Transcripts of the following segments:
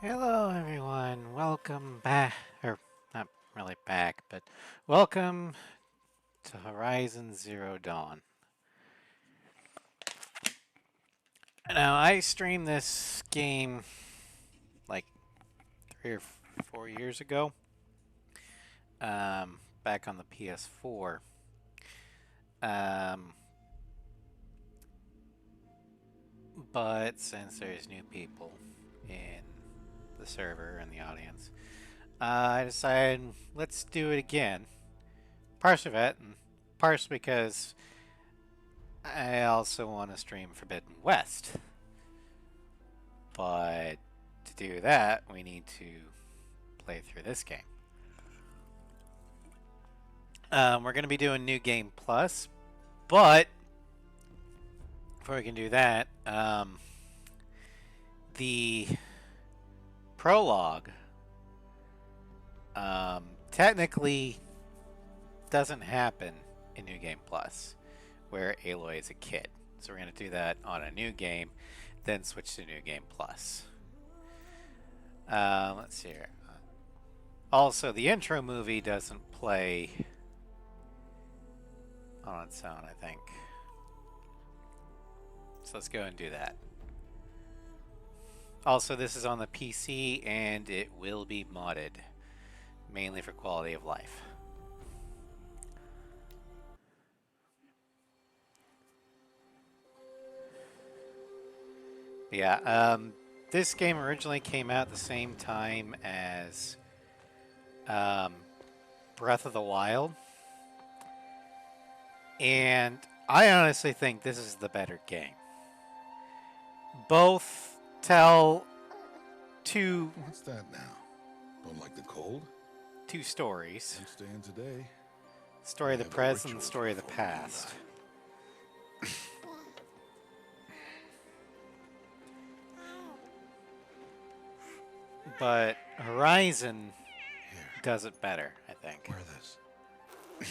Hello, everyone. Welcome back, or not really back, but welcome to Horizon Zero Dawn. Now, I streamed this game like 3 or 4 years ago, back on the PS4. Um, but since there's new people in the server and the audience, I decided let's do it again. Partially for that, and partially because I also want to stream Forbidden West. But to do that, we need to play through this game. We're going to be doing New Game Plus, but before we can do that, the prologue technically doesn't happen in New Game Plus, where Aloy is a kid. So we're going to do that on a new game, then switch to New Game Plus. Let's see here. Also, the intro movie doesn't play on its own, I think. So let's go and do that. Also, this is on the PC and it will be modded, mainly for quality of life. Yeah, this game originally came out the same time as Breath of the Wild, and I honestly think this is the better game. Both tell two What's that now? Don't like the cold? two stories. Don't stay in today. Story of the We have a present and ritual story of the before we do past. But Horizon Here, does it better, I think. wear this. It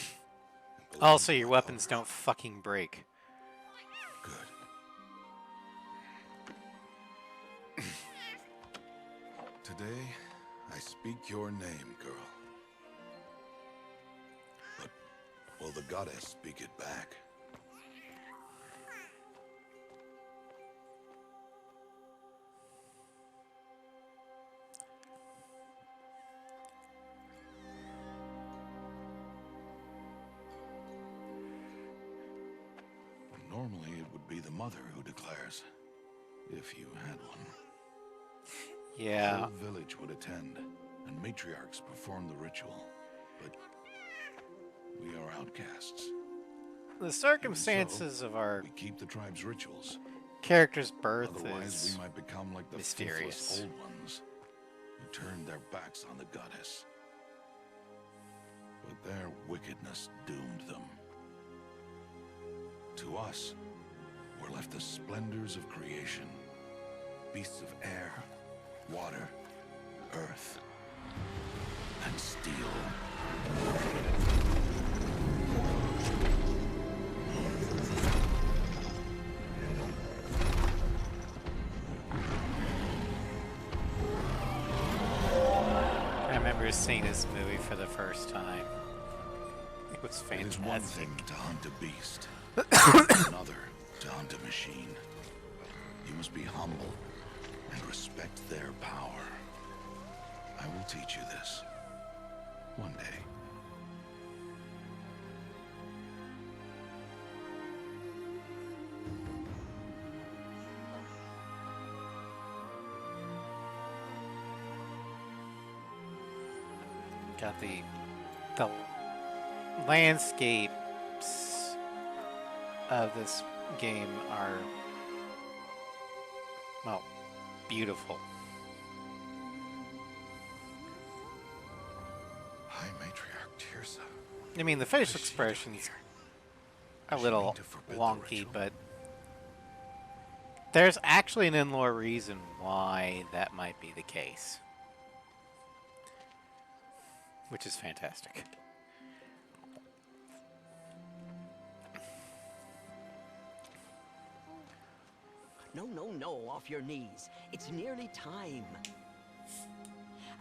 belongs Also, to your my weapons daughter. don't fucking break. Good. Today, I speak your name, girl. But will the goddess speak it back? Normally, it would be the mother who declares, if you had one. The Yeah. whole village would attend, and matriarchs perform the ritual. But we are outcasts. The circumstances of our We keep the tribe's rituals. character's birth Otherwise, is we might become like the mysterious. faithless old ones who turned their backs on the goddess. But their wickedness doomed them. To us, were left the splendors of creation. Beasts of air, water, earth, and steel. I remember seeing this movie for the first time. It was It is fantastic. one thing to hunt a beast, another to hunt a machine. You must be humble and respect their power. I will teach you this one day. Got the landscapes of this game are, well, beautiful. High Matriarch Tirsa. I mean, the facial expressions are a little wonky, but there's actually an in-lore reason why that might be the case, which is fantastic. No, no, no, off your knees. It's nearly time.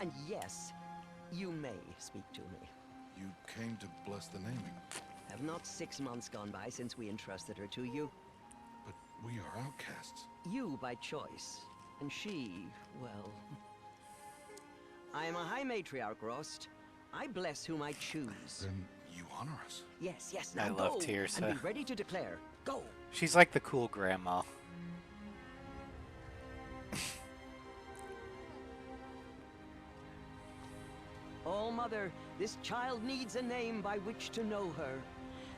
And yes, you may speak to me. You came to bless the naming, Have not 6 months gone by since we entrusted her to you? but we are outcasts. You by choice, and she, well... I am a High Matriarch, Rost. I bless whom I choose. Then you honor us. Yes, yes, I now love go, Teersa. and be ready to declare. Go! She's like the cool grandma. Oh, Mother, this child needs a name by which to know her.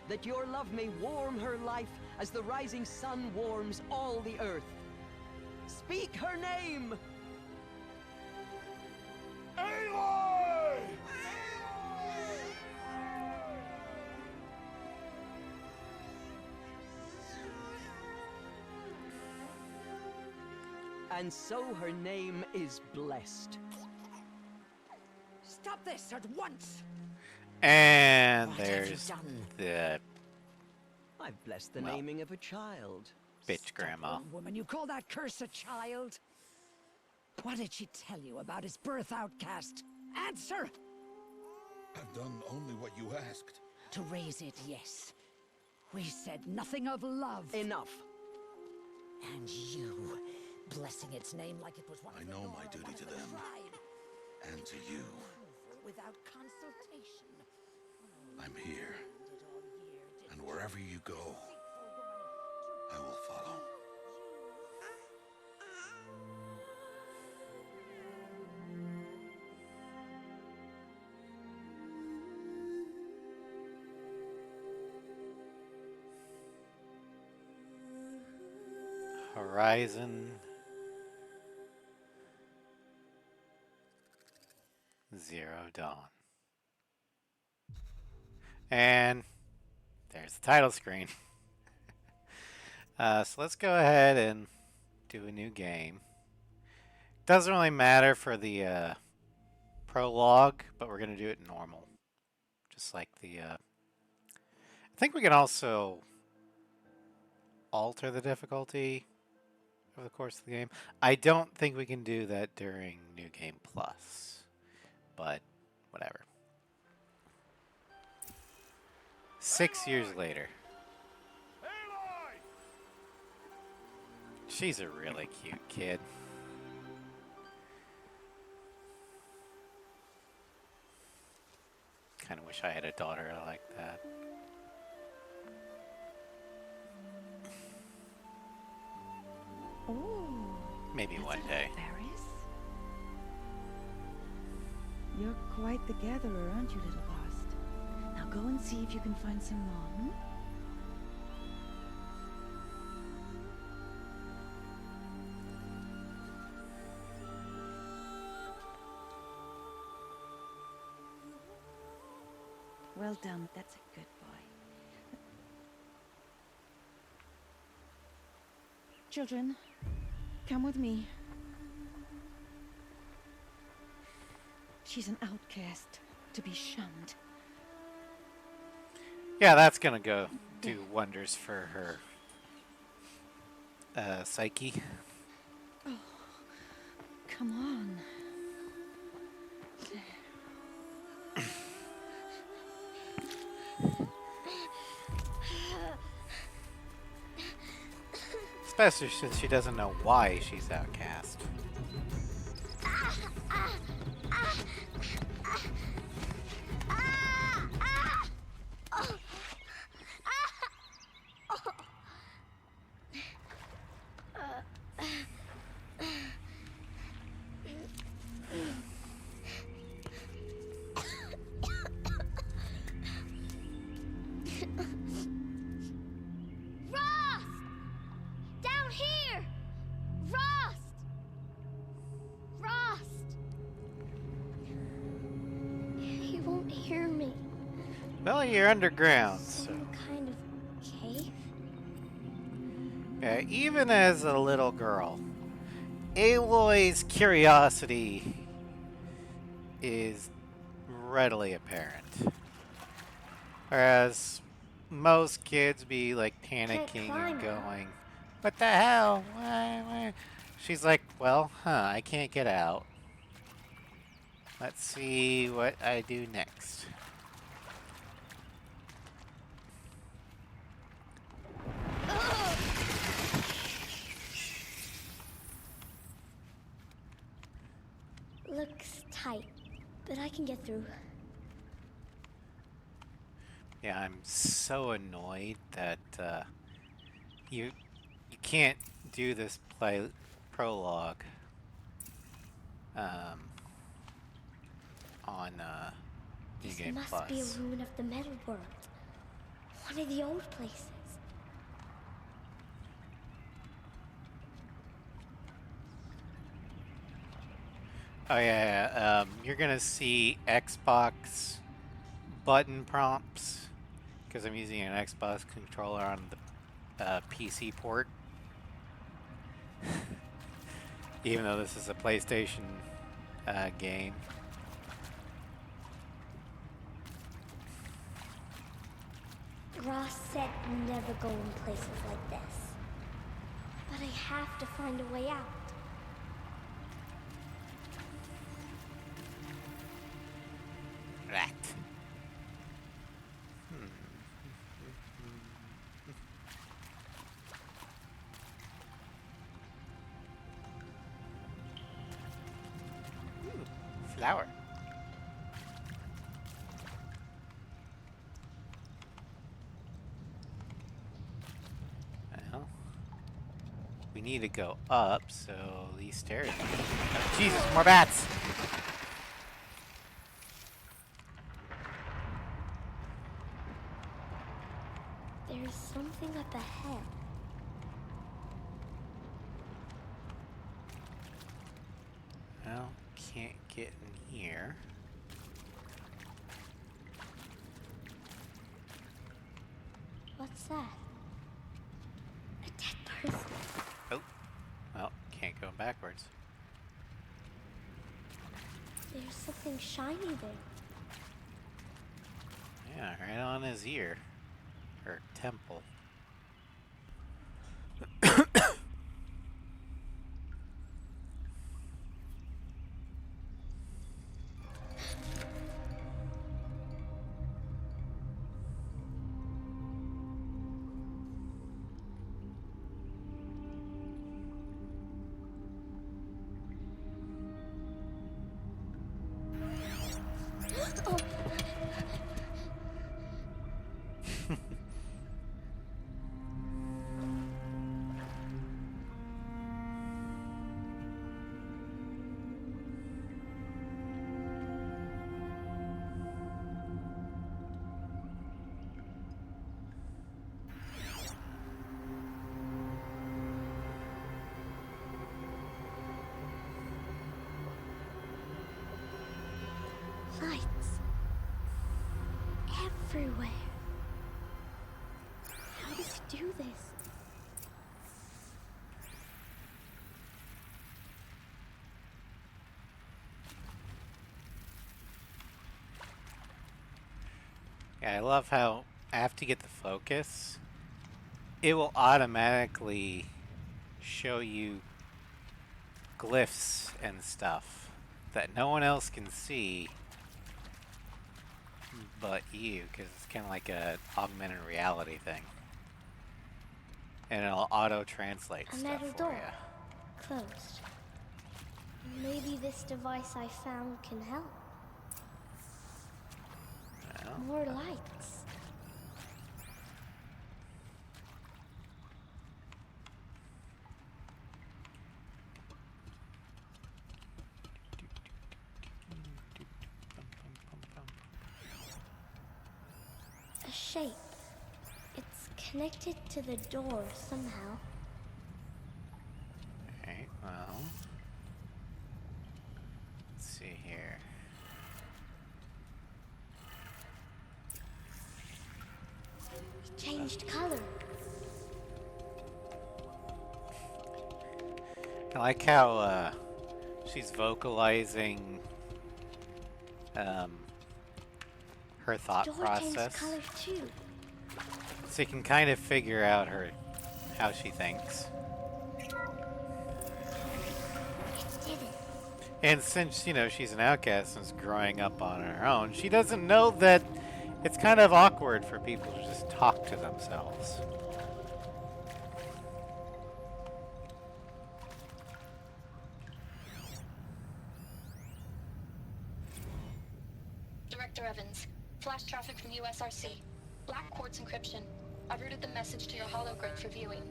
That your love may warm her life as the rising sun warms all the earth. Speak her name! Aloy! And so her name is blessed. Stop this at once! And What have you there's done? the I've blessed the Well. naming of a child. bitch grandma. Stubborn woman, you call that curse a child? What did she tell you about his birth, outcast? Answer! I've done only what you asked. To raise it, yes. We said nothing of love. Enough. And you, blessing its name like it was one I of the know Nora, my duty one of to the them. tribe. And to you, Without consultation. I'm here. Did all year, did And wherever you go, I will follow. Horizon Zero Dawn. And there's the title screen. So let's go ahead and do a new game. Doesn't really matter for the prologue, but we're going to do it normal. Just like the... I think we can also alter the difficulty over the course of the game. I don't think we can do that during New Game Plus, but whatever. 6 years later. She's a really cute kid. Kind of wish I had a daughter like that. Oh, Maybe that's one a day. Ferris? You're quite the gatherer, aren't you, little Bast? Now go and see if you can find some more. Hmm? Well done. That's a good boy. Children, come with me. She's an outcast, to be shunned. Yeah, that's gonna go do wonders for her psyche. Come on. Especially since she doesn't know why she's outcast. Rost! Down here! Rost! Rost! He won't hear me. Well, you're underground, so... Some kind of cave? Yeah, even as a little girl, Aloy's curiosity is readily apparent. Whereas most kids be like panicking climb and it. going, "What the hell? Why? She's like, "Well, I can't get out." Let's see what I do next. Looks tight, but I can get through. Yeah, I'm so annoyed that you can't do this prologue on New This Game must Plus. be a ruin of the metal world. One of the old places. Oh yeah, you're gonna see Xbox button prompts because I'm using an Xbox controller on the PC port. Even though this is a PlayStation game. Ross said never go in places like this. But I have to find a way out. Right. Flower. Well, we need to go up, so these stairs. Oh, Jesus, more bats! There's something up ahead. Well, can't get in here. What's that? A dead person. Oh, well, can't go backwards. There's something shiny there. Yeah, right on his ear. Or temple. Oh. Lights. Everywhere. How does he do this? Yeah, I love how I have to get the focus. It will automatically show you glyphs and stuff that no one else can see but you, because it's kind of like a augmented reality thing. And it'll auto-translate A stuff metal for door. you. Closed. Maybe this device I found can help. Well, More lights. A shape. It's connected to the door somehow. okay, well. Let's see here. It changed color. I like how she's vocalizing her thought Door process, changed color too. so you can kind of figure out how she thinks. It did it. And since, you know, she's an outcast and is growing up on her own, she doesn't know that it's kind of awkward for people to just talk to themselves. Director Evans, flash traffic from USRC. Black quartz encryption. I've routed the message to your hologrid for viewing.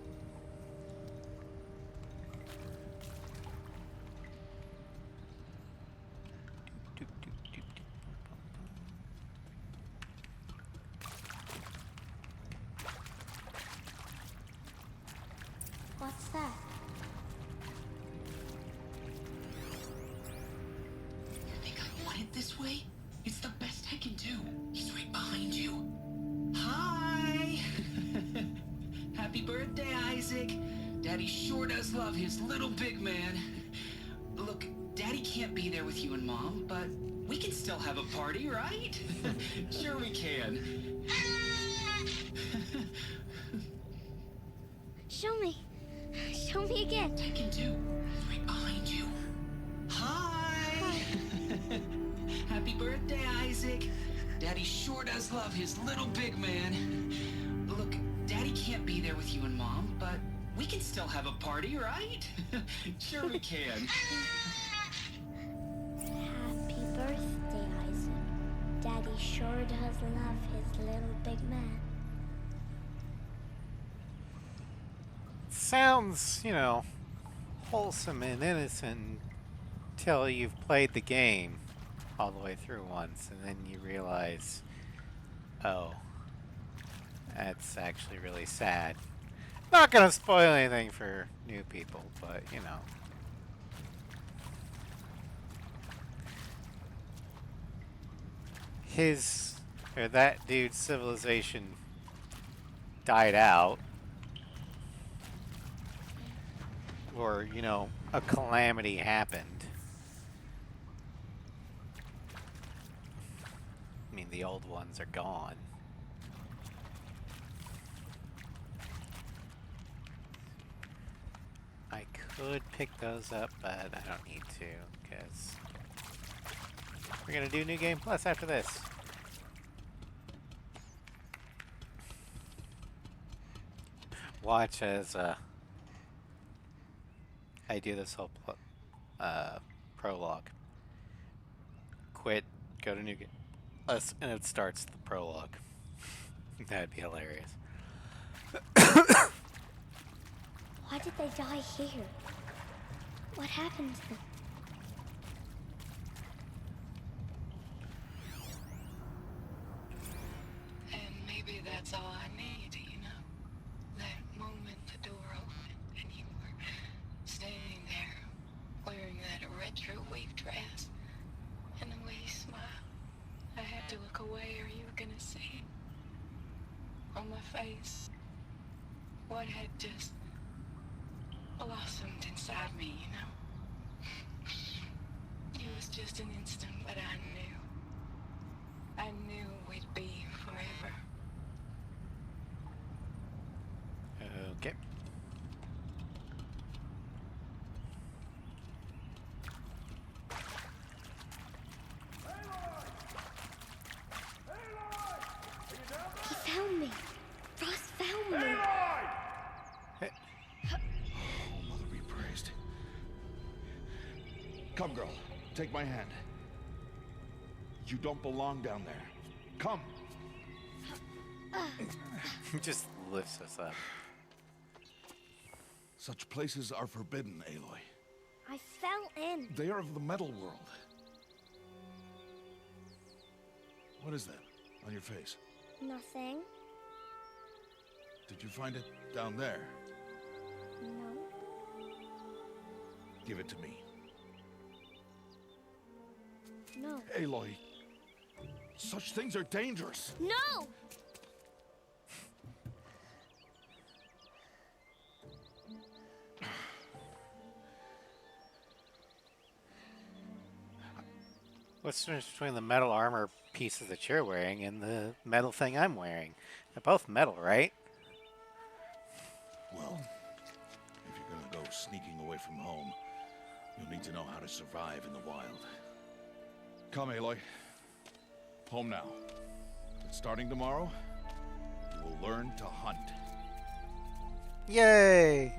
What's that? You think I want it this way? It's the best I can do. He's right behind you. Hi! Happy birthday, Isaac. Daddy sure does love his little big man. Look, Daddy can't be there with you and Mom, but we can still have a party, right? Sure we can. Show me. Show me again. I can do. He's right behind you. Hi! Happy birthday, Isaac. Daddy sure does love his little big man. Look, Daddy can't be there with you and Mom, but we can still have a party, right? Sure we can. Happy birthday, Isaac. Daddy sure does love his little big man. Sounds, you know, wholesome and innocent until you've played the game all the way through once, and then you realize, oh, that's actually really sad. Not gonna spoil anything for new people, but you know. That dude's civilization died out. Or, you know, a calamity happened. I mean, the old ones are gone. I could pick those up, but I don't need to, because we're gonna do New Game Plus after this. Watch as, I do this whole prologue. Quit, go to New Game Plus, and it starts the prologue. That'd be hilarious. Why did they die here? What happened to them? And maybe that's all I need, you know? That moment the door opened and you were standing there wearing that retro wave dress and the way you smiled. I had to look away or you were gonna see on my face what had just blossomed inside me, you know? It was just an instant, but I knew we'd be forever. Okay. He found me. Ross found me. Oh, Mother be praised. Come, girl. Take my hand. You don't belong down there. Come. Just lifts us up. Such places are forbidden, Aloy. I fell in. They are of the metal world. What is that on your face? Nothing. Did you find it down there? No. Give it to me. No. Aloy, such things are dangerous. No! What's the difference between the metal armor pieces that you're wearing and the metal thing I'm wearing? They're both metal, right? Well, if you're gonna go sneaking away from home, you'll need need to know how to survive in the wild. Come, Aloy. Home now. But starting tomorrow, you will learn to hunt. Yay!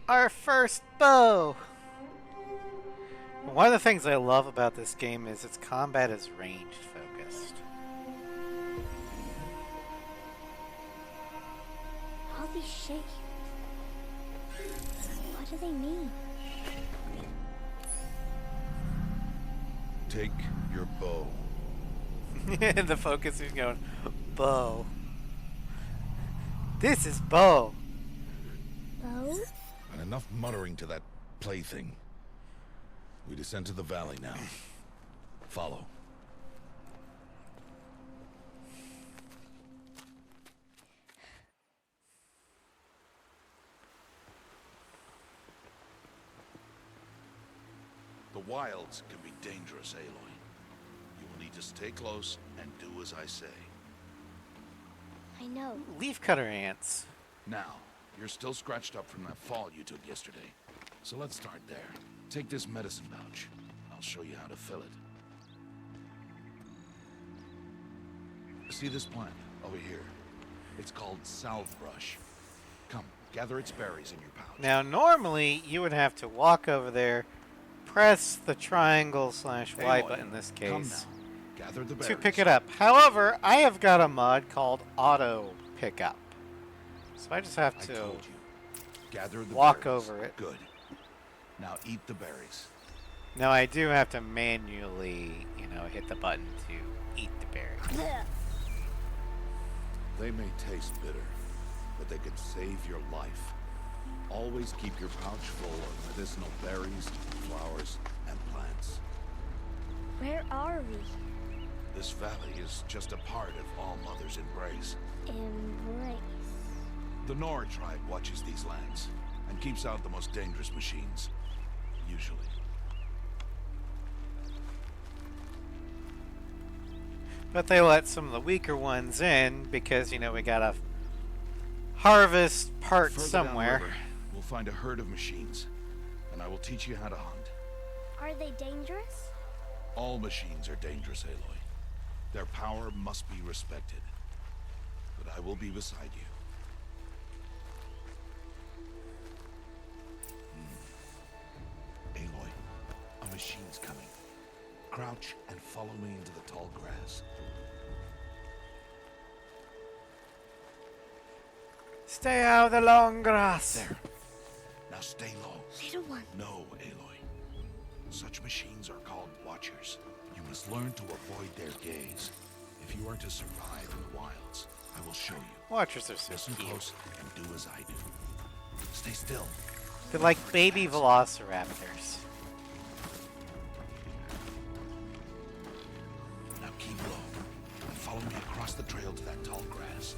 Our first bow! One of the things I love about this game is its combat is range focused. All these shapes. What do they mean? Take your bow. The focus is going, bow. This is bow. Bow? And enough muttering to that plaything. We descend to the valley now. Follow. The wilds can be dangerous, Aloy. You will need to stay close and do as I say. I know. Leafcutter ants. Now, you're still scratched up from that fall you took yesterday. So let's start there. Take this medicine pouch. I'll show you how to fill it. See this plant over here? It's called salve brush. Come, gather its berries in your pouch. Now, normally, you would have to walk over there, press the triangle / Y Aloy, button in this come case now. Gather the to berries. pick it up. However, I have got a mod called Auto Pickup. So I just have I to told you. Gather the walk berries. over it. Good. Now eat the berries. Now, I do have to manually, hit the button to eat the berry. They may taste bitter, but they can save your life. Always keep your pouch full of medicinal berries, flowers, and plants. Where are we? This valley is just a part of All Mother's embrace. Embrace. The Nora tribe watches these lands and keeps out the most dangerous machines. Usually. But they let some of the weaker ones in because, we gotta harvest parts Further somewhere. downriver, we'll find a herd of machines, and I will teach you how to hunt. Are they dangerous? All machines are dangerous, Aloy. Their power must be respected. But I will be beside you. Aloy, a machine's coming. Crouch and follow me into the tall grass. Stay out of the long grass. There. Now stay low. Little one. No, Aloy. Such machines are called Watchers. You must learn to avoid their gaze. If you are to survive in the wilds, I will show you. Watchers are so Listen cute. close and do as I do. Stay still. They're like baby velociraptors. Now keep low and follow me across the trail to that tall grass.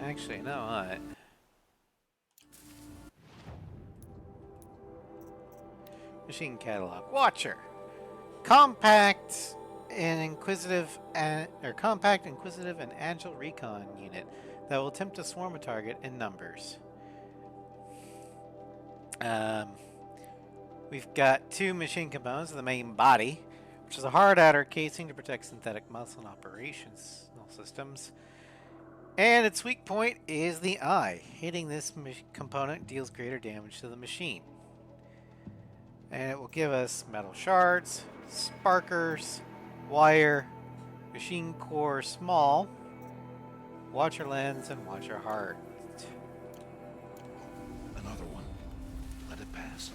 Actually, you know what? Machine catalog. Watcher. Compact, inquisitive, and agile recon unit that will attempt to swarm a target in numbers. We've got two machine components of the main body, which is a hard outer casing to protect synthetic muscle and operations systems. And its weak point is the eye. Hitting this component deals greater damage to the machine. And it will give us metal shards, sparkers, wire, machine core small, watcher lens, and watcher heart. Another one. Let it pass.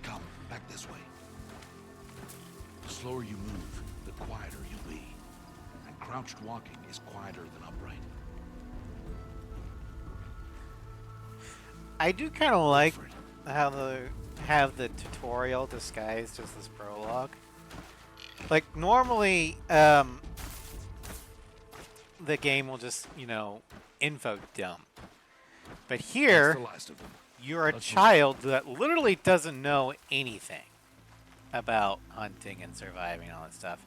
Come, back this way. The slower you move, the quieter you'll be. And crouched walking is quieter than upright. I do kind of like how they have the tutorial disguised as this prologue. Like, normally, the game will just, you know, info dump. But here, That's the last of them. you're a Let's move. child that literally doesn't know anything about hunting and surviving and all that stuff.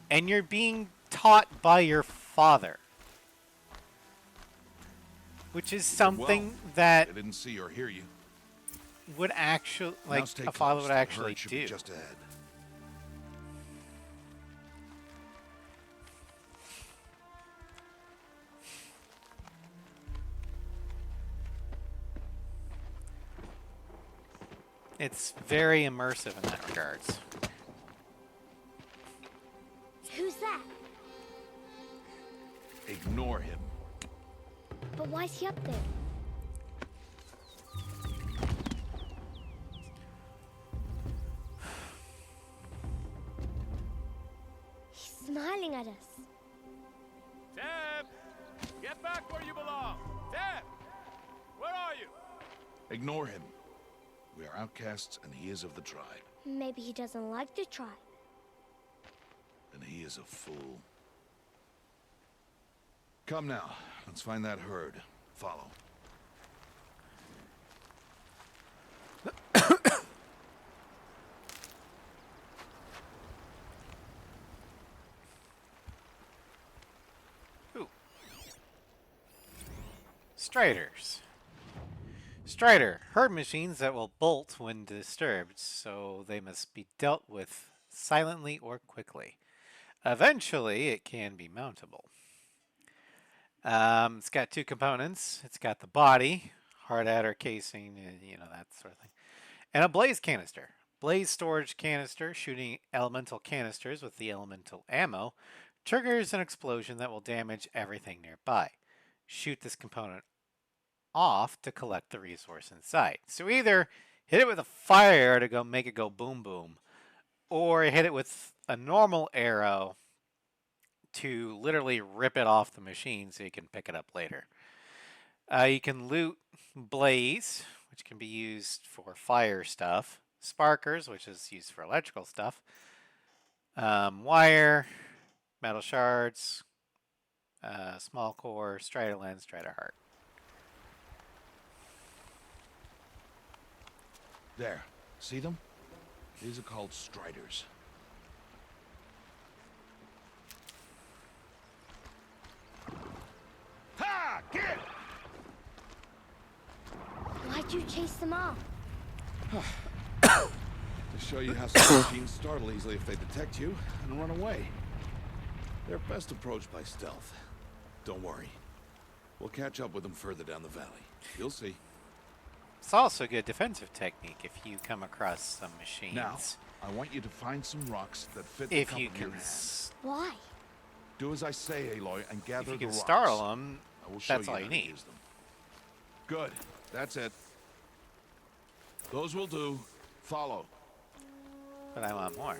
And you're being taught by your father. Which is something that They didn't see or hear you. would actually, Now like, stay a father close. would The actually herd should be do. just ahead. It's very immersive in that regards. Who's that? Ignore him. But why's he up there? He's smiling at us. Teb! Get back where you belong! Teb! Where are you? Ignore him. We are outcasts, and he is of the tribe. Maybe he doesn't like the tribe. And he is a fool. Come now. Let's find that herd. Follow. Ooh. Striders. Strider, herd machines that will bolt when disturbed, so they must be dealt with silently or quickly. Eventually, it can be mountable. It's got two components. It's got the body, hard adder casing, and, you know, that sort of thing, and a blaze canister. Blaze storage canister, shooting elemental canisters with the elemental ammo, triggers an explosion that will damage everything nearby. Shoot this component off to collect the resource inside. So either hit it with a fire to go make it go boom boom, or hit it with a normal arrow to literally rip it off the machine so you can pick it up later. You can loot blaze, which can be used for fire stuff, sparkers, which is used for electrical stuff, wire, metal shards, small core, strider lens, strider heart. There. See them? These are called striders. Ha! Get! Why'd you chase them off? To show you how some machines startle easily if they detect you and run away. They're best approached by stealth. Don't worry. We'll catch up with them further down the valley. You'll see. It's also a good defensive technique if you come across some machines. Now, I want you to find some rocks that fit the if cup you of your can, hand. Why? Do as I say, Aloy, and gather if you the can rocks. startle them, I will show that's you all how you to need. use them. Good. That's it. Those will do. Follow. But I want more.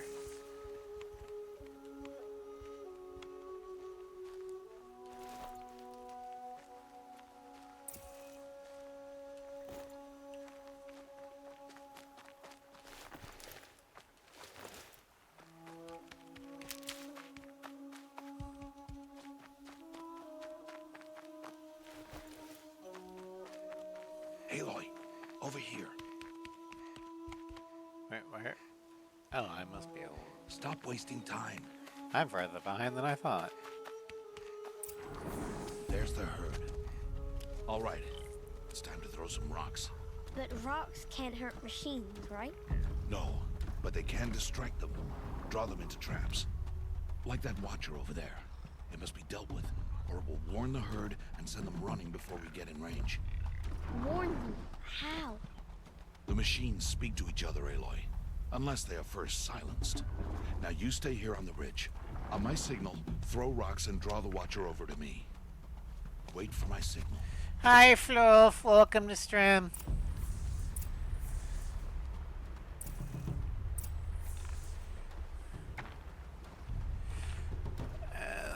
Aloy, over here. Where? Oh, I must be old. Stop wasting time. I'm further behind than I thought. There's the herd. All right. It's time to throw some rocks. But rocks can't hurt machines, right? No, but they can distract them. Draw them into traps. Like that watcher over there. It must be dealt with, or it will warn the herd and send them running before we get in range. Warn them. How? The machines speak to each other, Aloy. Unless they are first silenced. Now you stay here on the ridge. On my signal, throw rocks and draw the watcher over to me. Wait for my signal. Hi, Fluff. Welcome to stream.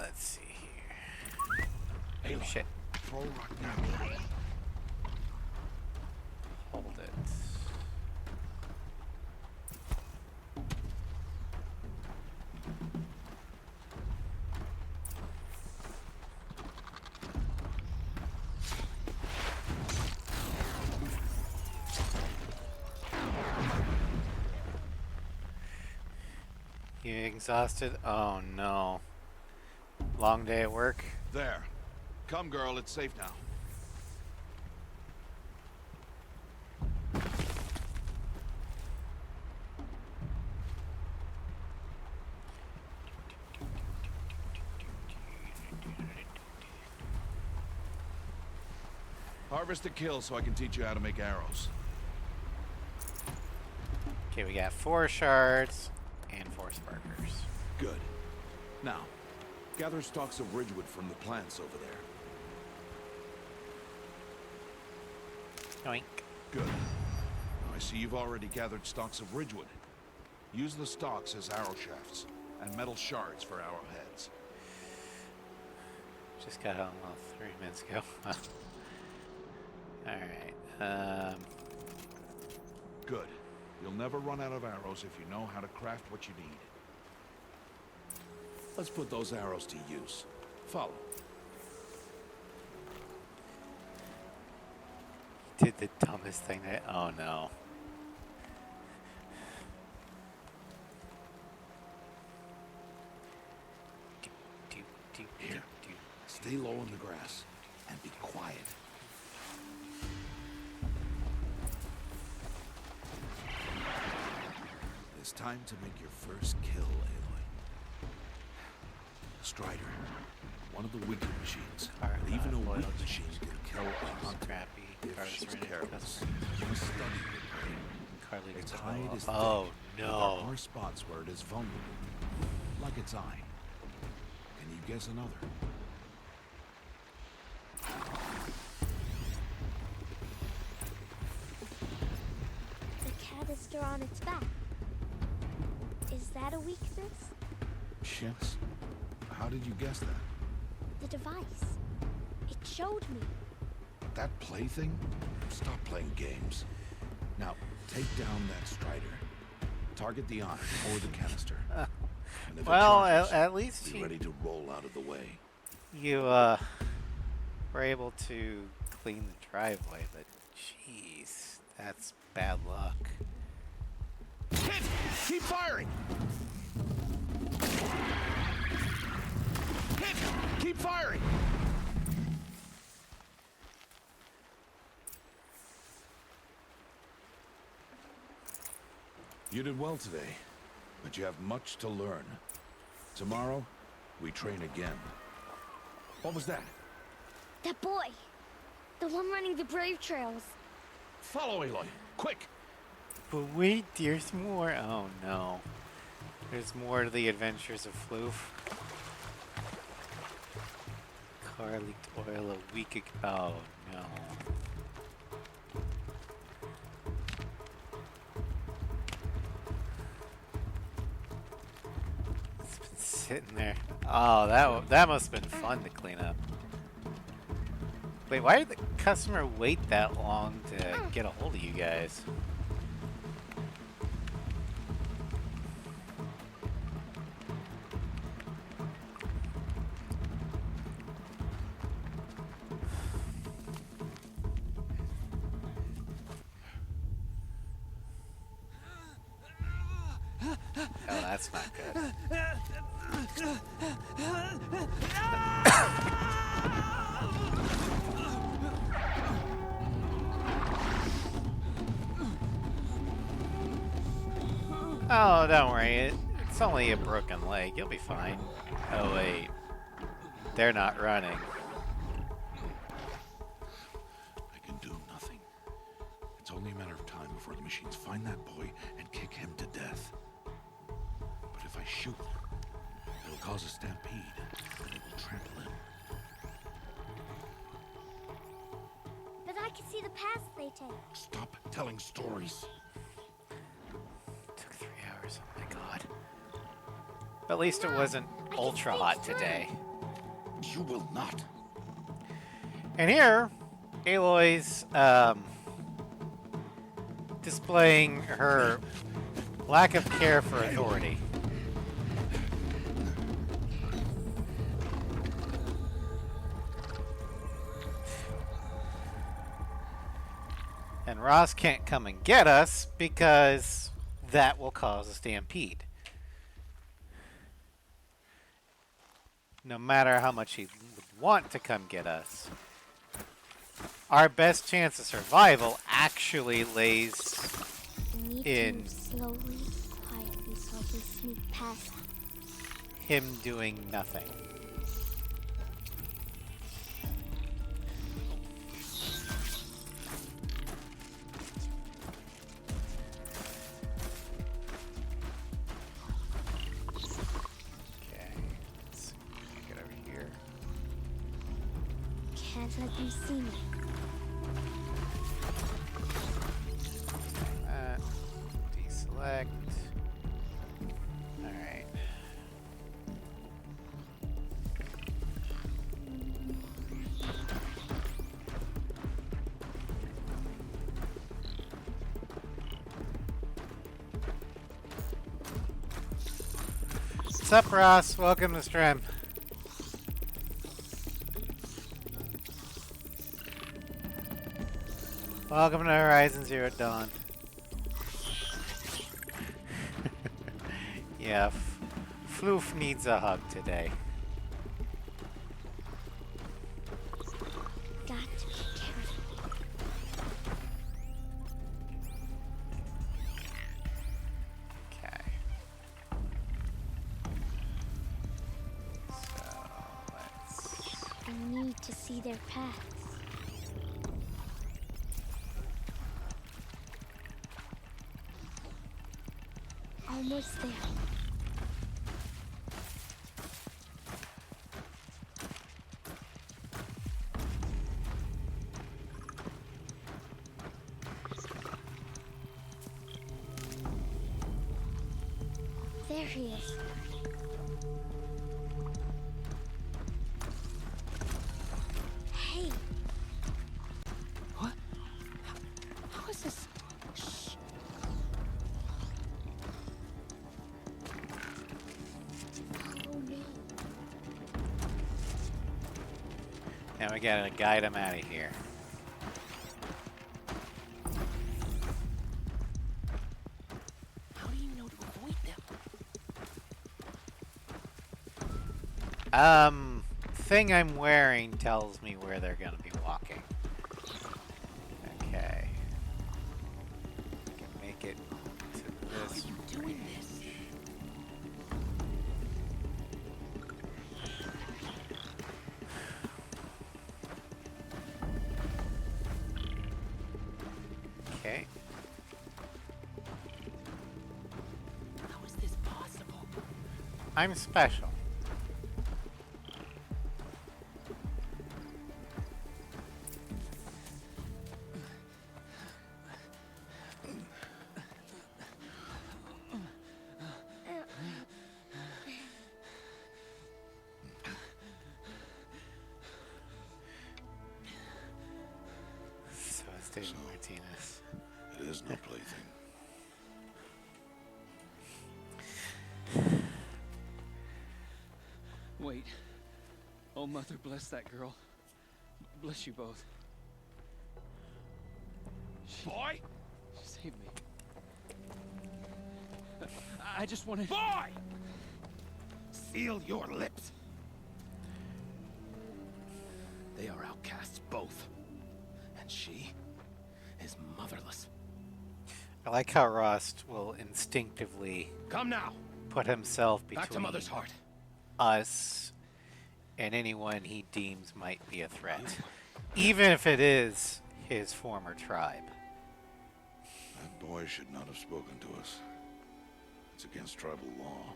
Let's see here. Aloy, Oh, shit. throw a rock now. Hold it. You exhausted? Oh no. Long day at work? There. Come, girl, it's safe now. Harvest a kill so I can teach you how to make arrows. Okay, we got 4 shards and 4 sparkers. Good. Now, gather stalks of ridgewood from the plants over there. Yoink. Good. Now I see you've already gathered stalks of ridgewood. Use the stalks as arrow shafts, and metal shards for arrowheads. Just got home 3 minutes ago. Alright, Good. You'll never run out of arrows if you know how to craft what you need. Let's put those arrows to use. Follow. did the dumbest thing that... Oh no. Here, stay low in the grass, and be quiet. It's time to make your first kill, Aloy. Strider, one of the weaker machines. But even a weak machine can kill a hunter if she's careless. Just study her brain. Its hide is thick, oh but no. there are spots where it is vulnerable, like its eye. Can you guess another? The canister on its back. Is that a weakness? Yes. How did you guess that? The device. It showed me. That plaything? Stop playing games. Now, take down that Strider. Target the iron or the canister. And if it Well, charges, at least be you, ready to roll out of the way. you were able to clean the driveway, but jeez, that's bad luck. Hit! Keep firing! Hit! Keep firing! You did well today, but you have much to learn. Tomorrow, we train again. What was that? That boy. The one running the brave trails. Follow Aloy, quick! But wait, there's more. Oh no. There's more to the adventures of Floof. Car leaked oil a week ago. Oh no. It's been sitting there. Oh, that must have been fun to clean up. Wait, why did the customer wait that long to get a hold of you guys? Oh, that's not good. Oh, don't worry. It's only a broken leg. You'll be fine. Oh, wait. They're not running. I can do nothing. It's only a matter of time before the machines find that boy and kick him to death. But if I shoot, it'll cause a stampede, and it will trample him. But I can see the paths they take. Stop telling stories. Took 3 hours. Oh my god. But at least it wasn't ultra hot today. You will not. And here, Aloy's displaying her lack of care for authority. And Ross can't come and get us because that will cause a stampede. no matter how much he would want to come get us, our best chance of survival actually lays We need in to move slowly, quietly, so we sneak past them. him doing nothing. Okay, let's get over here. Can't let them see me. That. Deselect. Alright. What's up, Ross? Welcome to stream. Welcome to Horizon Zero Dawn. Yeah, Floof needs a hug today. Got to be careful. Okay. So, let's... I need to see their paths. Almost there. There he is. Hey, What? How is this? Shh. follow me. Now we gotta guide him out of here. How do you know to avoid them? Thing I'm wearing tells me where they're gonna be walking. Okay. Can make it to How are this. you doing this? Okay. How is this possible? I'm special. So is David Martinez. It is no plaything. Wait. Oh, Mother, bless that girl. Bless you both. Boy! She saved me. I just wanted... Boy! Seal your lips. They are outcasts, both. And she is motherless. I like how Rust will instinctively Come now. put himself Back to between Mother's heart. us and anyone he deems might be a threat, even if it is his former tribe. That boy should not have spoken to us. It's against tribal law.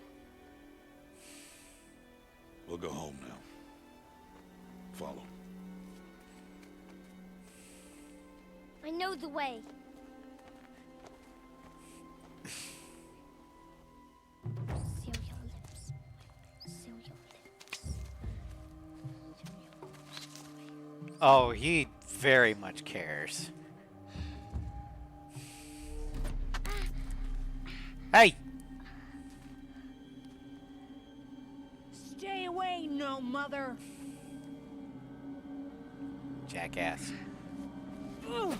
We'll go home now. Follow. I know the way. Seal your lips. Seal your lips. Seal your lips. Oh, he very much cares. Hey! Stay away, no mother. Jackass. Ugh.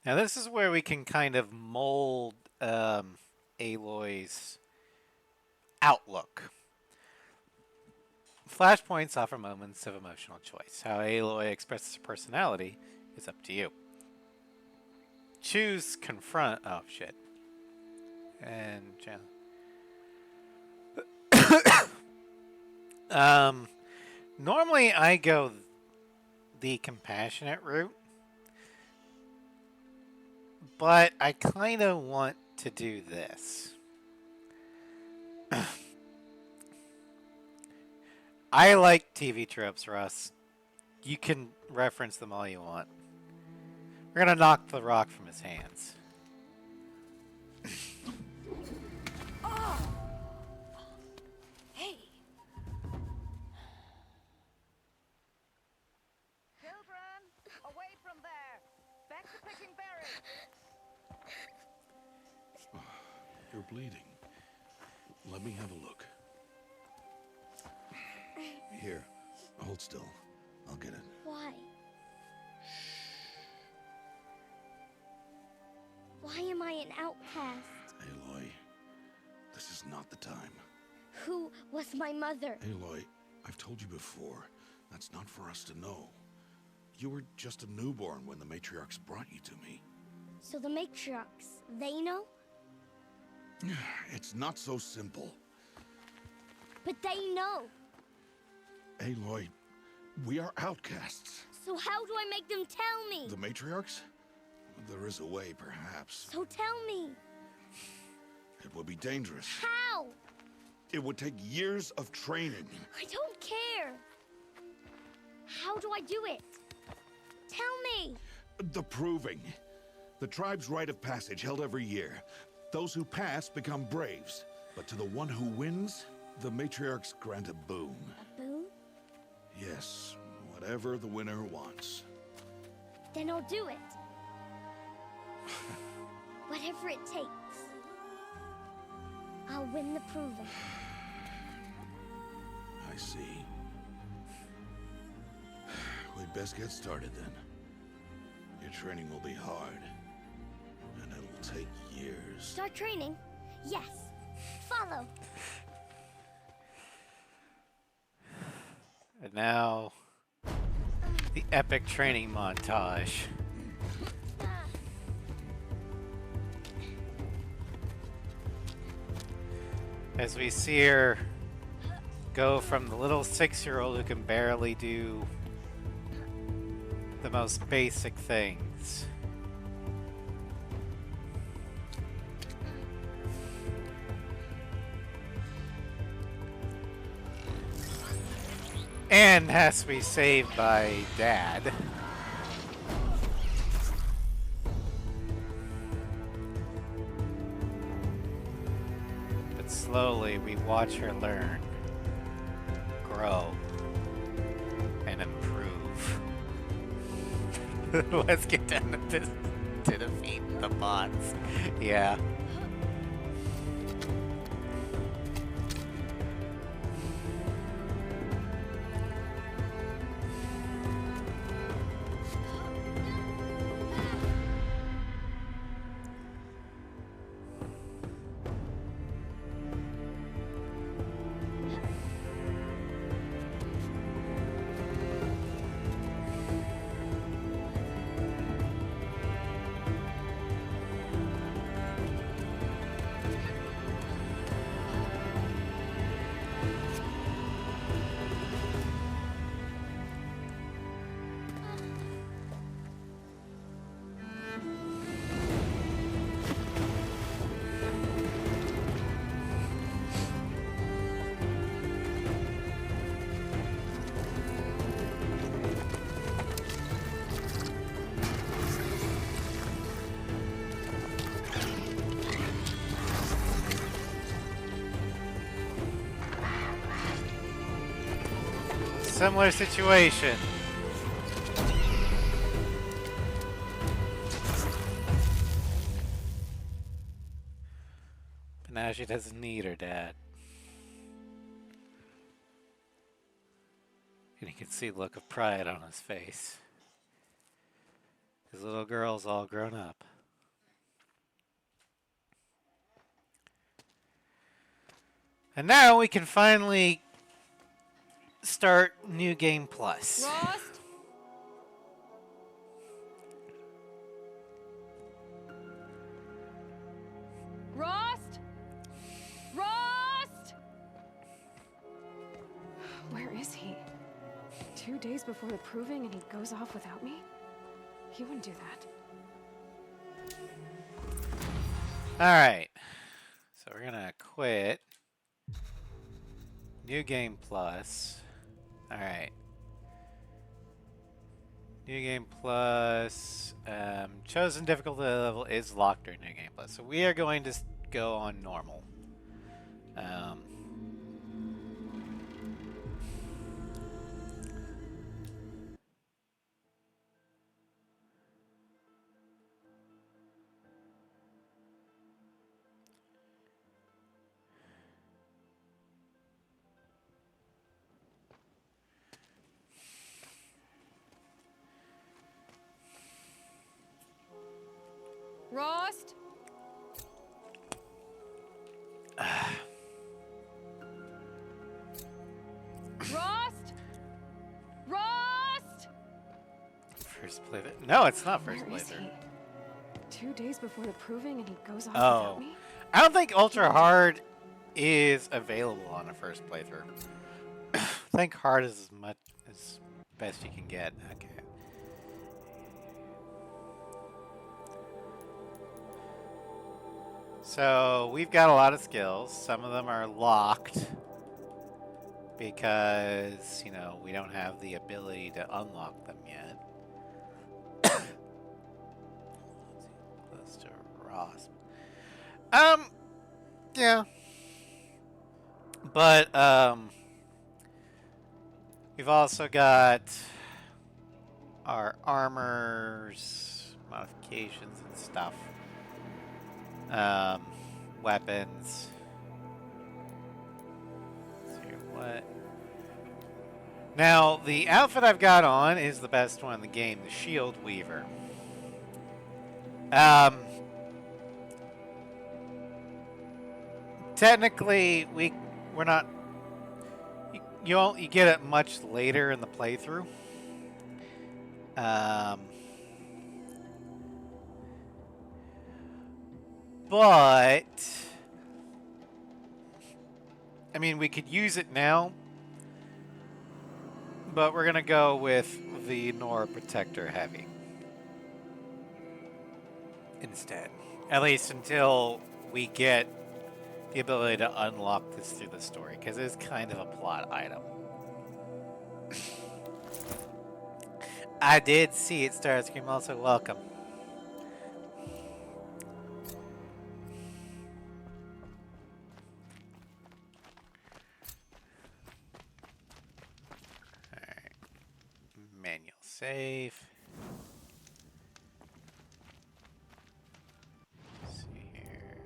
Now this is where we can kind of mold Aloy's outlook. Flashpoints offer moments of emotional choice. How Aloy expresses her personality is up to you. Choose confront. Oh shit. And normally I go the compassionate route, but I kind of want to do this. I like TV tropes, Russ. You can reference them all you want. We're gonna knock the rock from his hands. Hey! Children, away from there! Back to picking berries! You're bleeding. Let me have a look. Here, hold still. I'll get it. Why? Why am I an outcast? Aloy, this is not the time. Who was my mother? Aloy, I've told you before, that's not for us to know. You were just a newborn when the matriarchs brought you to me. So the matriarchs, they know? It's not so simple. But they know. Aloy, we are outcasts. So how do I make them tell me? The matriarchs? There is a way, perhaps. So tell me. It would be dangerous. How? It would take years of training. I don't care. How do I do it? Tell me. The proving. The tribe's rite of passage held every year. Those who pass become braves. But to the one who wins, the matriarchs grant a boon. A boon? Yes, whatever the winner wants. Then I'll do it. Whatever it takes. I'll win the proving. I see. We'd best get started then. Your training will be hard. And it'll take years. Start training? Yes. Follow. And now, the epic training montage. As we see her go from the little 6-year-old who can barely do the most basic things. And has to be saved by Dad. But slowly we watch her learn, grow, and improve. Let's get down to this to defeat the bots. Yeah. Similar situation. But now she doesn't need her dad. And you can see the look of pride on his face. His little girl's all grown up. And now we can finally start New Game Plus. Rost? Rost? Rost? Where is he? 2 days before the proving and he goes off without me? He wouldn't do that. Alright. So we're gonna quit. New Game Plus. Alright. New Game Plus. Chosen difficulty level is locked during New Game Plus. So we are going to go on normal. Rost? Rost? Rost? First playthrough. No, it's not first Where is playthrough. he? 2 days before the proving and he goes off Oh. without me? I don't think Ultra Hard is available on a first playthrough. I think hard is as much as best you can get. Okay. So we've got a lot of skills. Some of them are locked because, you know, we don't have the ability to unlock them yet. Close to Ross. Yeah. But, we've also got our armors, modifications and stuff. Weapons. Let's see what. Now, the outfit I've got on is the best one in the game, the Shield Weaver. Technically, we're not. You get it much later in the playthrough. But I mean, we could use it now, but we're gonna go with the Nora Protector Heavy instead. At least until we get the ability to unlock this through the story, because it's kind of a plot item. I did see it, Starscream. Also, welcome. Alright. Manual save. Let's see here.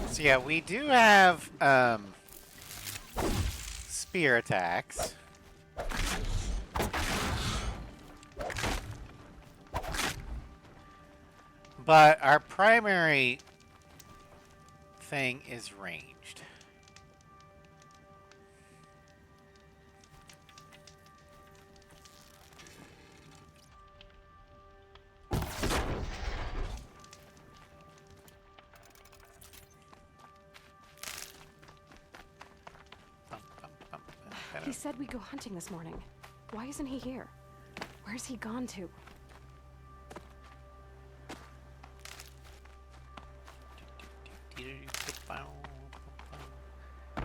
So yeah, we do have spear attacks. But our primary thing is ranged. He said we go hunting this morning. Why isn't he here? Where's he gone to?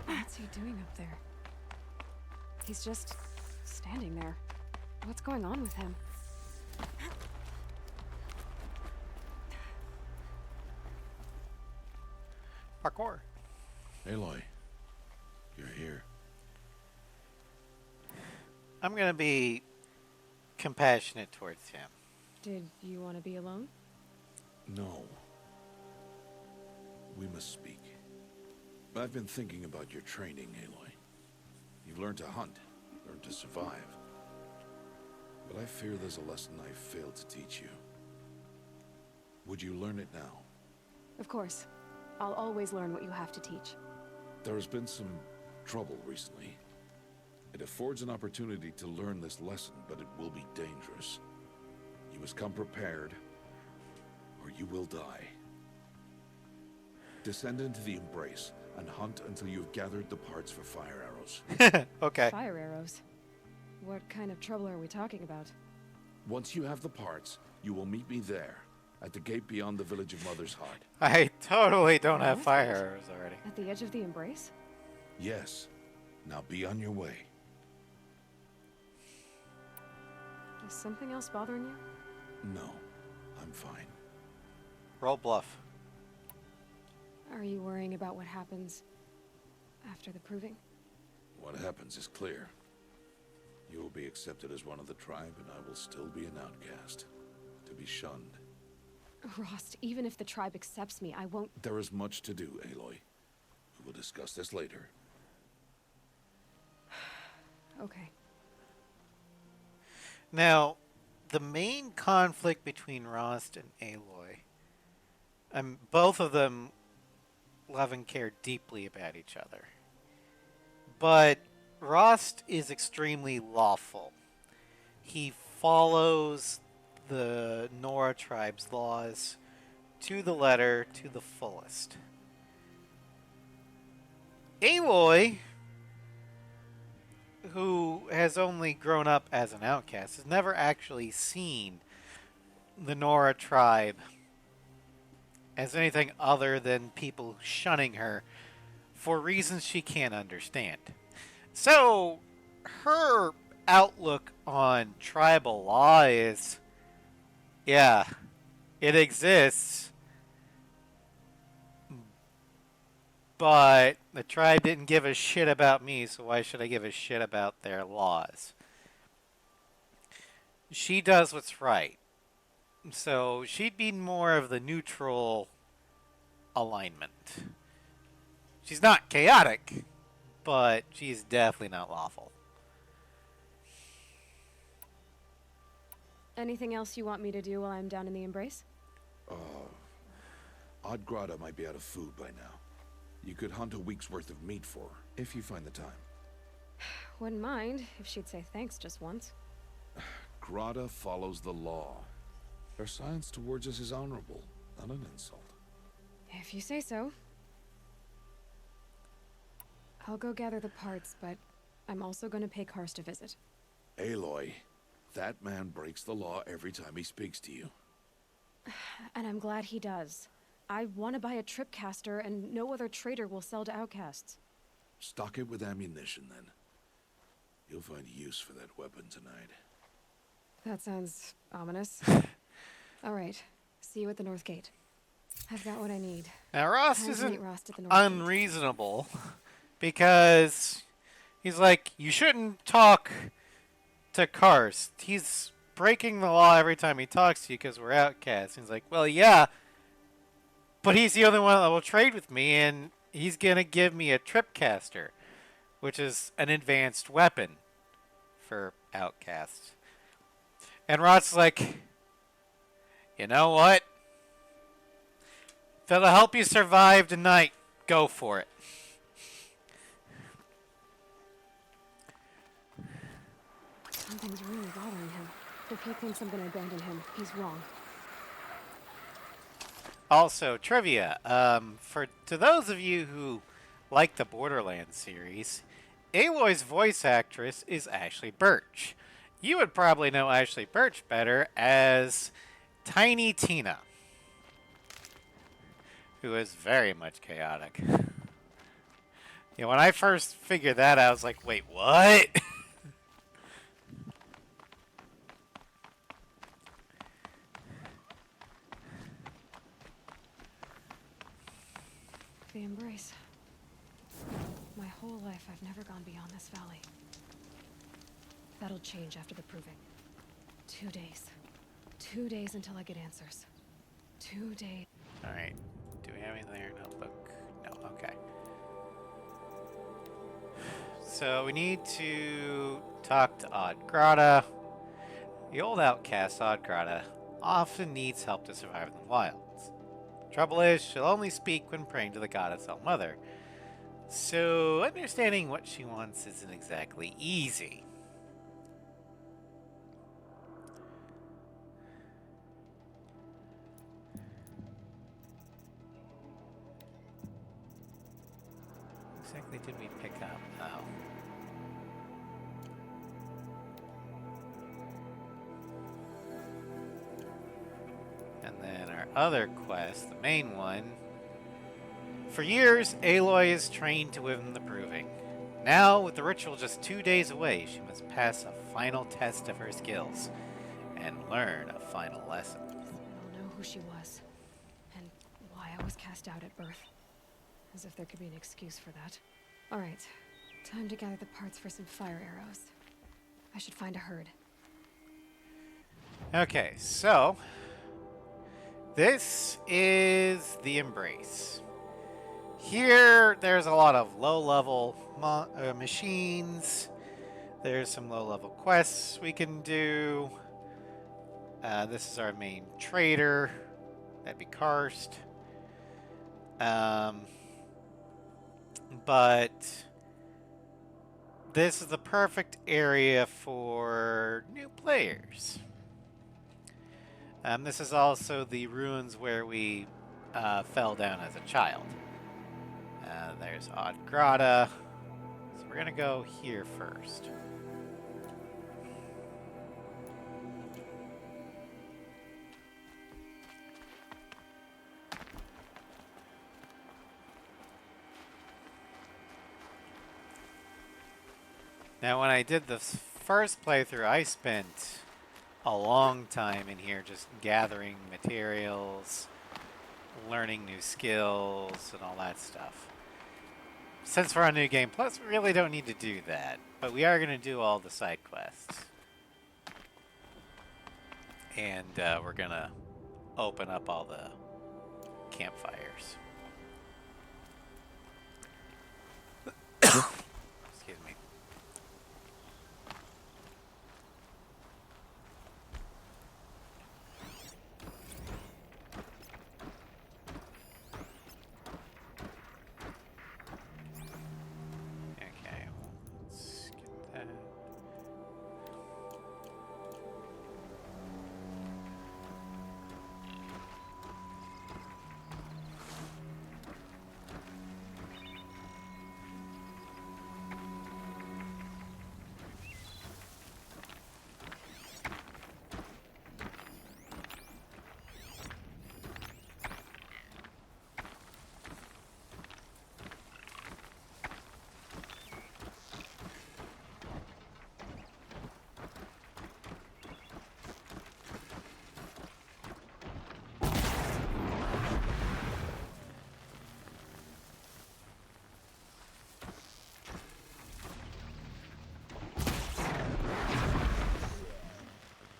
What's he doing up there? He's just standing there. What's going on with him? Parkour. Aloy, you're here. I'm gonna be compassionate towards him. Did you want to be alone? No. We must speak. I've been thinking about your training, Aloy. You've learned to hunt, learned to survive. But I fear there's a lesson I failed to teach you. Would you learn it now? Of course. I'll always learn what you have to teach. There has been some trouble recently. It affords an opportunity to learn this lesson, but it will be dangerous. You must come prepared, or you will die. Descend into the Embrace and hunt until you've gathered the parts for fire arrows. Okay. Fire arrows? What kind of trouble are we talking about? Once you have the parts, you will meet me there, at the gate beyond the village of Mother's Heart. I totally don't have fire arrows already. At the edge of the Embrace? Yes. Now be on your way. Is something else bothering you? No, I'm fine. Roll bluff. Are you worrying about what happens after the proving? What happens is clear. You will be accepted as one of the tribe, and I will still be an outcast, to be shunned. Rost, even if the tribe accepts me, I won't... There is much to do, Aloy. We will discuss this later. Okay. Now, the main conflict between Rost and Aloy, both of them love and care deeply about each other. But Rost is extremely lawful. He follows the Nora tribe's laws to the letter, to the fullest. Aloy, who has only grown up as an outcast, has never actually seen the Nora tribe as anything other than people shunning her for reasons she can't understand. So, her outlook on tribal law is, yeah, it exists, but the tribe didn't give a shit about me, so why should I give a shit about their laws? She does what's right. So she'd be more of the neutral alignment. She's not chaotic, but she's definitely not lawful. Anything else you want me to do while I'm down in the Embrace? Odd Grata might be out of food by now. You could hunt a week's worth of meat for her, if you find the time. Wouldn't mind if she'd say thanks just once. Grata follows the law. Her science towards us is honorable, not an insult. If you say so. I'll go gather the parts, but I'm also going to pay Karst a visit. Aloy, that man breaks the law every time he speaks to you. And I'm glad he does. I want to buy a tripcaster, and no other trader will sell to outcasts. Stock it with ammunition, then. You'll find use for that weapon tonight. That sounds ominous. All right. See you at the North Gate. I've got what I need. Now, Rost Time to isn't meet Rost at the North Gate. unreasonable because he's like, you shouldn't talk to Karst. He's breaking the law every time he talks to you because we're outcasts. He's like, well, yeah, but he's the only one that will trade with me, and he's going to give me a tripcaster, which is an advanced weapon for outcasts. And Rost's like, you know what? If it'll help you survive tonight, go for it. Something's really bothering him. If he thinks I'm going to abandon him, he's wrong. Also, trivia. To those of you who like the Borderlands series, Aloy's voice actress is Ashley Birch. You would probably know Ashley Birch better as Tiny Tina, who is very much chaotic. Yeah, when I first figured that out, I was like, wait, what? The Embrace. My whole life, I've never gone beyond this valley. That'll change after the proving. 2 days. 2 days until I get answers. 2 days. Alright. Do we have anything in our notebook? No, okay. so we need to talk to Oddgrada. The old outcast Oddgrada often needs help to survive in the wilds. Trouble is, she'll only speak when praying to the goddess All-Mother. So understanding what she wants isn't exactly easy. What exactly did we pick up? Oh. And then our other quest, the main one. For years, Aloy is trained to win the Proving. Now, with the ritual just 2 days away, she must pass a final test of her skills and learn a final lesson. I'll know who she was, and why I was cast out at birth. As if there could be an excuse for that. Alright, time to gather the parts for some fire arrows. I should find a herd. Okay, so this is the Embrace. Here, there's a lot of low-level machines. There's some low-level quests we can do. This is our main trader. That'd be Karst. But this is the perfect area for new players. This is also the ruins where we fell down as a child. There's Oddgrada. So we're gonna go here first. Now, when I did the first playthrough, I spent a long time in here just gathering materials, learning new skills, and all that stuff. Since we're on New Game Plus, we really don't need to do that. But we are going to do all the side quests. And we're going to open up all the campfires. Excuse me. Okay, let's get that.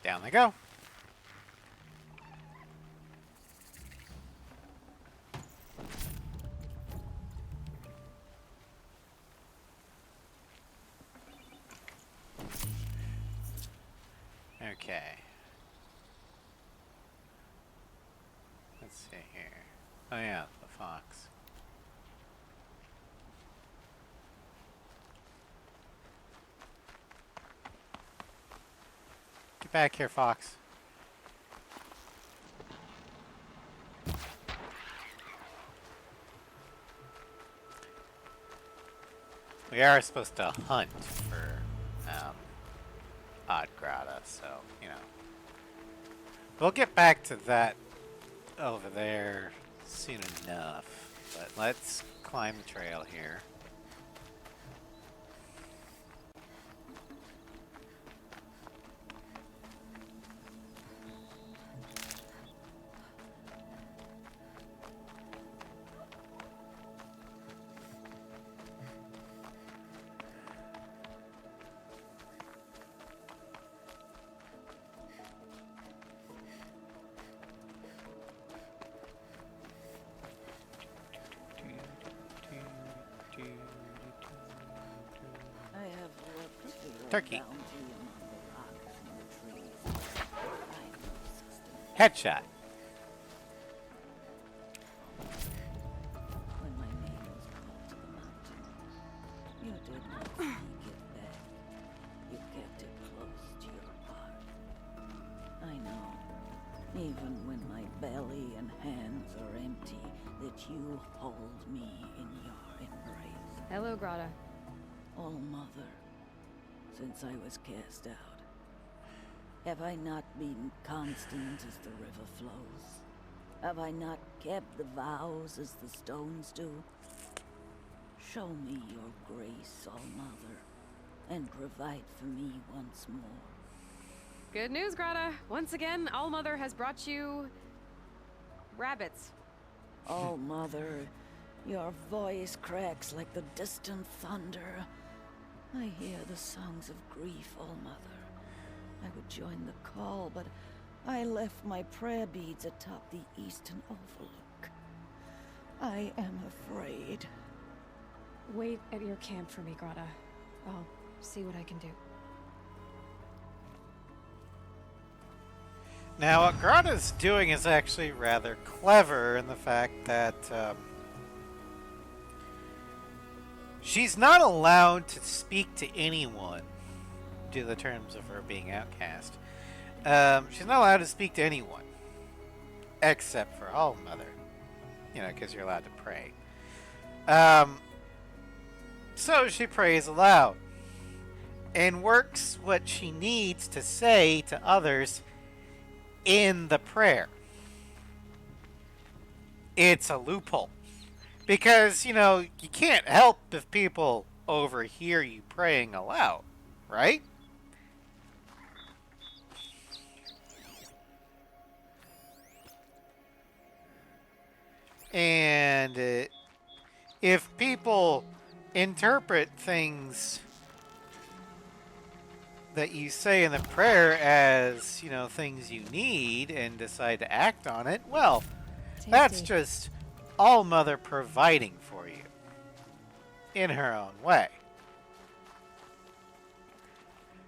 Down they go. Okay. Let's see here. Oh yeah, the fox. Get back here, fox. We are supposed to hunt for Oddgrada, so, you know. We'll get back to that over there soon enough, but let's climb the trail here. turkey. Bounty among the rocks and the trees. Find no sustenance. Headshot. When my name was called to the mountain, you did not sneak it back. You kept it close to your heart. I know, even when my belly and hands are empty, that you hold me in your embrace. Hello, Grata. Oh, Mother, since I was cast out, have I not been constant as the river flows? Have I not kept the vows as the stones do? Show me your grace, All Mother, and provide for me once more. Good news, Grata. Once again, All Mother has brought you... rabbits. Oh, Mother, your voice cracks like the distant thunder. I hear the songs of grief, All Mother. I would join the call, but I left my prayer beads atop the eastern overlook. I am afraid. Wait at your camp for me, Grata. I'll see what I can do. Now, what Grata's doing is actually rather clever in the fact that she's not allowed to speak to anyone due to the terms of her being outcast. She's not allowed to speak to anyone except for All Mother, you know, because you're allowed to pray. So she prays aloud and works what she needs to say to others in the prayer. It's a loophole. Because, you know, you can't help if people overhear you praying aloud, right? And if people interpret things that you say in the prayer as, you know, things you need and decide to act on it, well, that's just All Mother providing for you in her own way.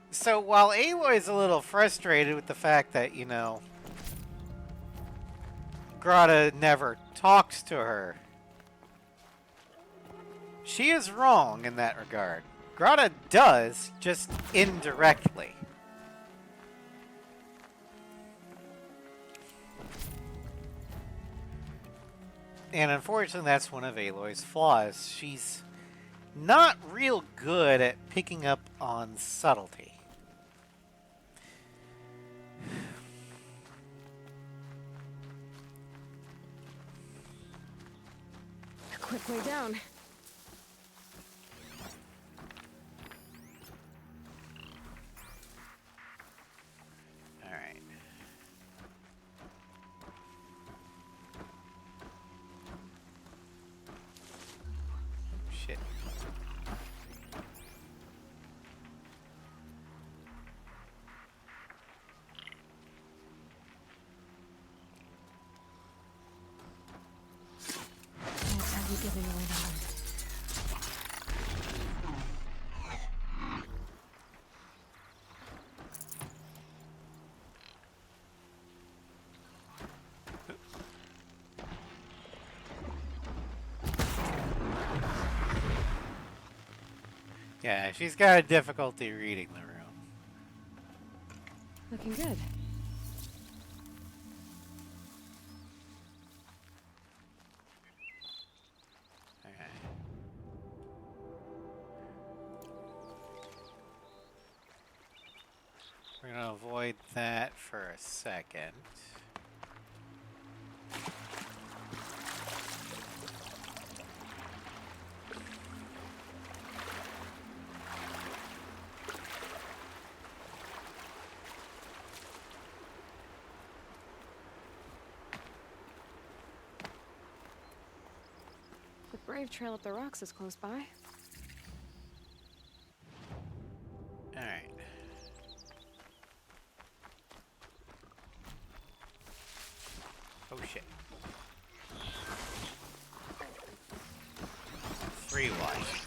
So while Aloy's a little frustrated with the fact that, you know, Grata never talks to her, she is wrong in that regard. Grata does, just indirectly. And unfortunately, that's one of Aloy's flaws. She's not real good at picking up on subtlety. A quick way down. Alright. Shit. Let's have you giving away the hunt. Yeah, she's got a difficulty reading the room. Looking good. Okay. We're gonna avoid that for a second. The Brave Trail up the rocks is close by. Alright. Oh shit. 3 wasps.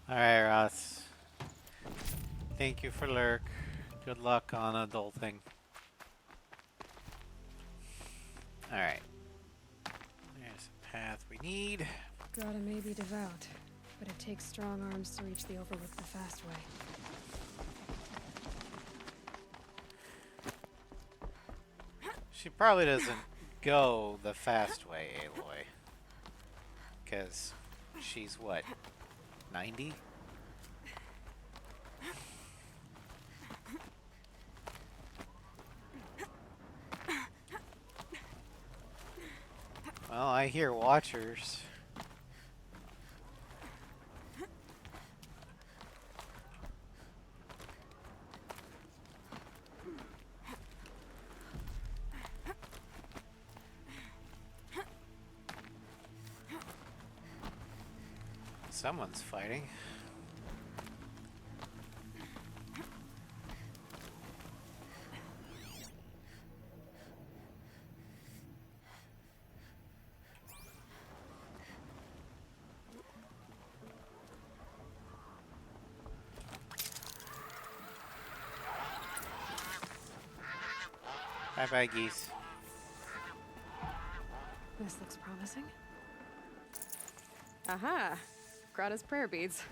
Alright, Ross. Thank you for lurk. Good luck on adulting. Alright. There's the path we need. Grata may be devout, but it takes strong arms to reach the Overlook the fast way. She probably doesn't go the fast way, Aloy. Because she's what? 90? Well, I hear watchers. Someone's fighting. Bye-bye, geese. This looks promising. Aha! Grata's prayer beads.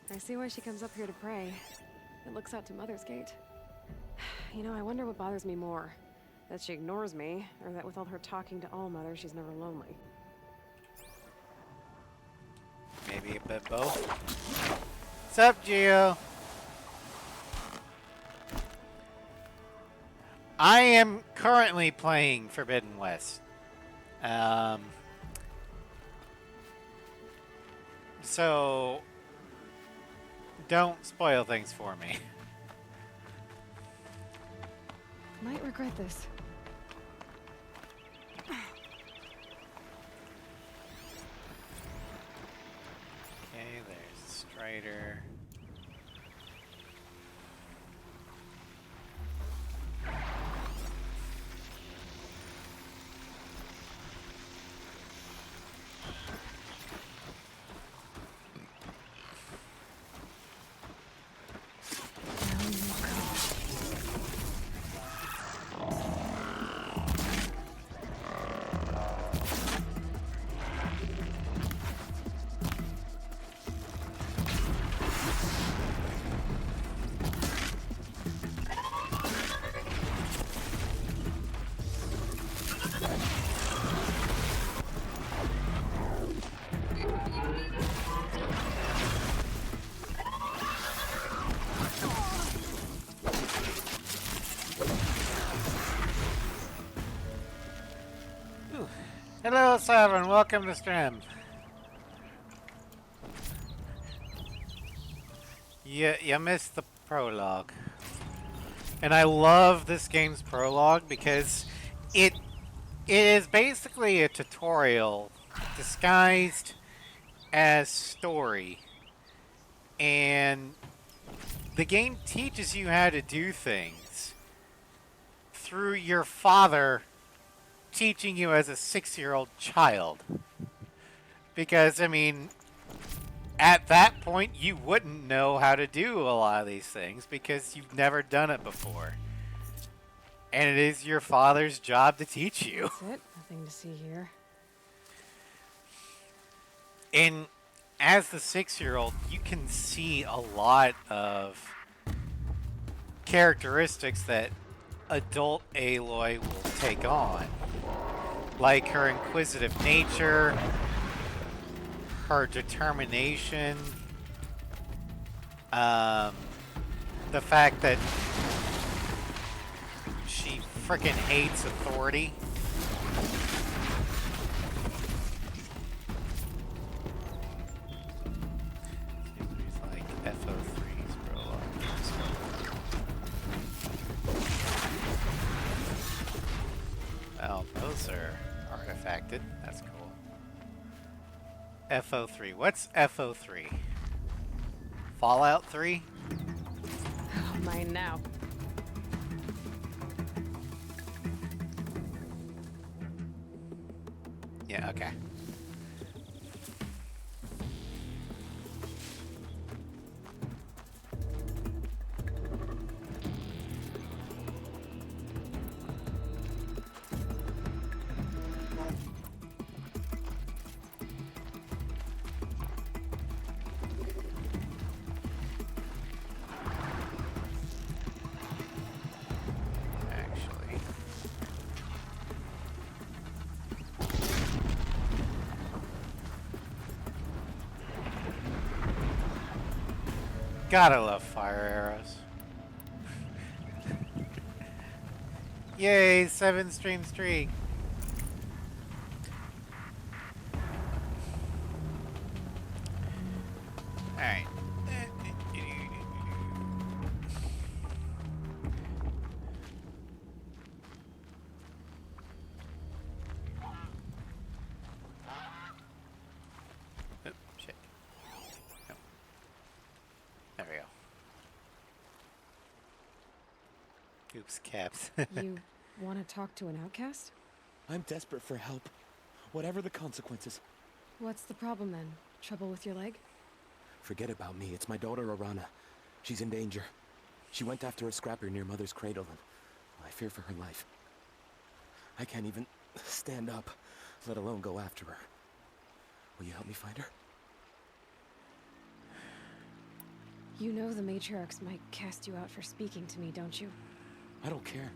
I see why she comes up here to pray. It looks out to Mother's Gate. You know, I wonder what bothers me more. That she ignores me, or that with all her talking to All-Mother, she's never lonely. Maybe a bit both. What's up, Gio? I am currently playing Forbidden West. So don't spoil things for me. Might regret this. Okay, there's Strider. Hello, Sovereign. Welcome to stream. You missed the prologue. And I love this game's prologue because it is basically a tutorial disguised as story. And the game teaches you how to do things through your father teaching you as a 6-year-old child. Because, I mean, at that point, you wouldn't know how to do a lot of these things because you've never done it before. And it is your father's job to teach you. That's it. Nothing to see here. And as the 6-year-old, you can see a lot of characteristics that adult Aloy will take on. Like her inquisitive nature, her determination, the fact that she frickin' hates authority. Like FO3's prologue. Well, those are artifacted. That's cool. FO3. What's FO3? Fallout 3? Oh, mine now. Yeah, okay. Gotta love fire arrows. Yay, 7-stream streak. Alright. Oh, shit. No. There we go. Oops, caps. You want to talk to an outcast? I'm desperate for help, whatever the consequences. What's the problem then? Trouble with your leg? Forget about me. It's my daughter, Arana. She's in danger. She went after a scrapper near Mother's cradle, and I fear for her life. I can't even stand up, let alone go after her. Will you help me find her? You know the matriarchs might cast you out for speaking to me, don't you? I don't care.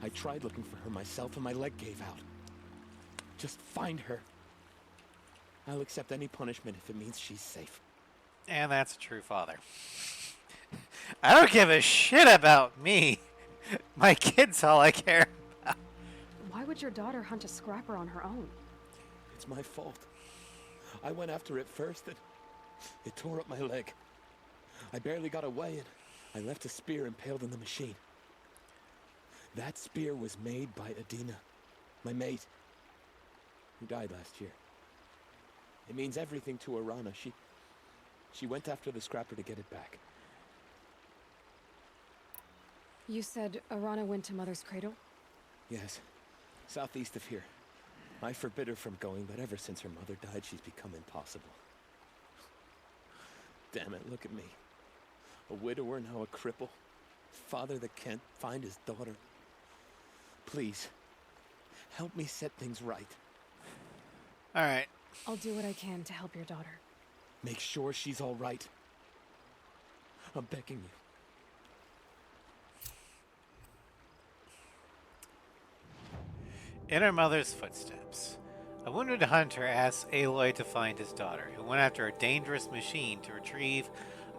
I tried looking for her myself, and my leg gave out. Just find her. I'll accept any punishment if it means she's safe. And that's a true father. I don't give a shit about me. My kid's all I care about. Why would your daughter hunt a scrapper on her own? It's my fault. I went after it first, and it tore up my leg. I barely got away, and I left a spear impaled in the machine. That spear was made by Adina, my mate, who died last year. It means everything to Arana. She went after the scrapper to get it back. You said Arana went to Mother's cradle? Yes, southeast of here. I forbid her from going, but ever since her mother died, she's become impossible. Damn it, look at me. A widower, now a cripple. Father that can't find his daughter. Please, help me set things right. Alright. I'll do what I can to help your daughter. Make sure she's all right. I'm begging you. In her mother's footsteps, a wounded hunter asks Aloy to find his daughter, who went after a dangerous machine to retrieve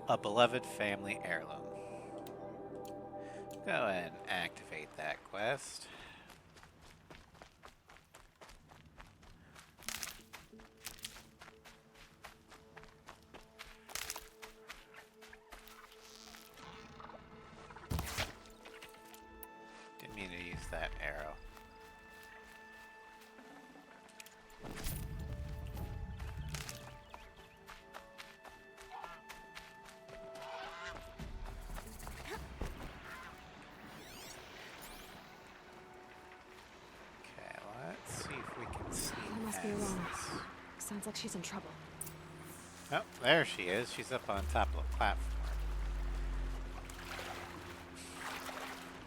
a beloved family heirloom. Go ahead and activate that quest. Didn't mean to use that arrow. Sounds like she's in trouble. Oh, there she is. She's up on top of the platform.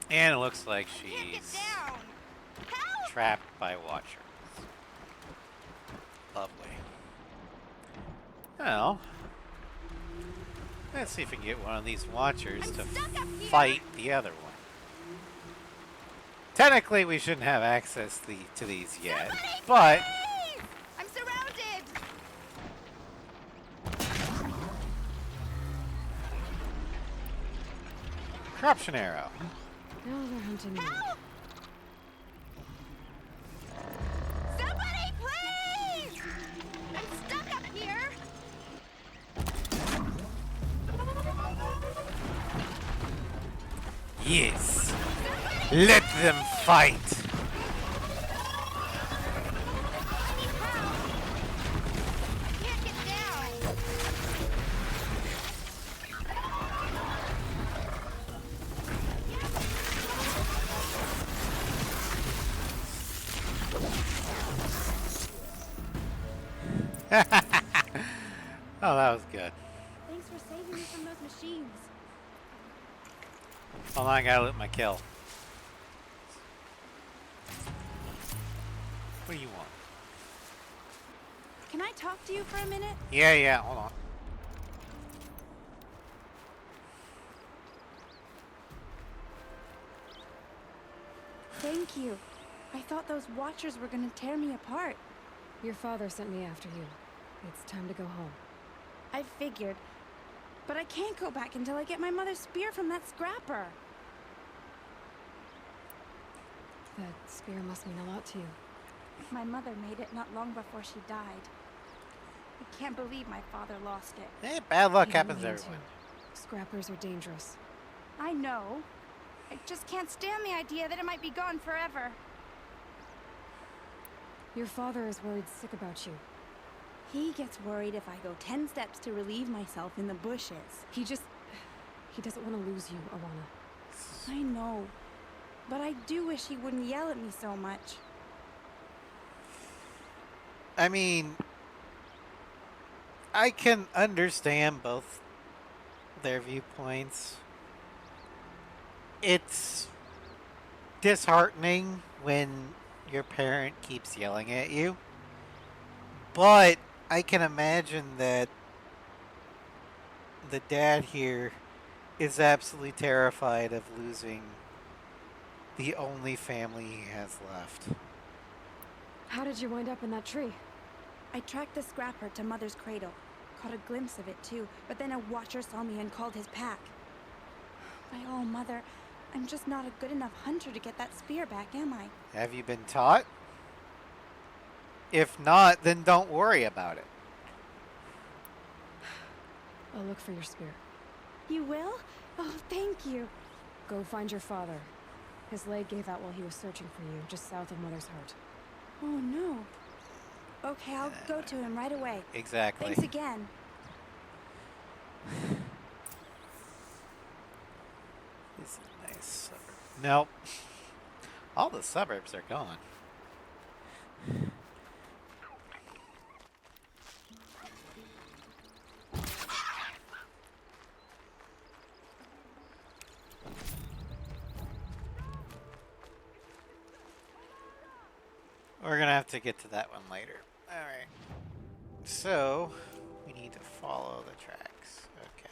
And it looks like she's trapped by Watchers. Lovely. Well, let's see if we can get one of these Watchers to fight the other one. Technically, we shouldn't have access to these yet, but... I'm surrounded! Corruption arrow. Now they're hunting me. Help! Somebody, please! I'm stuck up here! Yes. Let them fight. Oh, that was good. Thanks for saving me from those machines. Hold on, I gotta loot my kill. What do you want? Can I talk to you for a minute? Yeah, hold on. Thank you. I thought those Watchers were gonna tear me apart. Your father sent me after you. It's time to go home. I figured. But I can't go back until I get my mother's spear from that scrapper. That spear must mean a lot to you. My mother made it not long before she died. I can't believe my father lost it. Hey, bad luck You happens don't to mean everyone. to. Scrappers are dangerous. I know. I just can't stand the idea that it might be gone forever. Your father is worried sick about you. He gets worried if I go 10 steps to relieve myself in the bushes. He doesn't want to lose you, Alana. I know. But I do wish he wouldn't yell at me so much. I mean, I can understand both their viewpoints. It's disheartening when your parent keeps yelling at you, but I can imagine that the dad here is absolutely terrified of losing the only family he has left. How did you wind up in that tree? I tracked the scrapper to Mother's cradle. Caught a glimpse of it too, but then a watcher saw me and called his pack. By all, Mother, I'm just not a good enough hunter to get that spear back, am I? Have you been taught? If not, then don't worry about it. I'll look for your spear. You will? Oh, thank you. Go find your father. His leg gave out while he was searching for you, just south of Mother's Heart. Oh, no. Okay, I'll go to him right away. Exactly. Thanks again. This is a nice suburb. Nope. All the suburbs are gone. We're gonna have to get to that one later. Alright. So, we need to follow the tracks. Okay.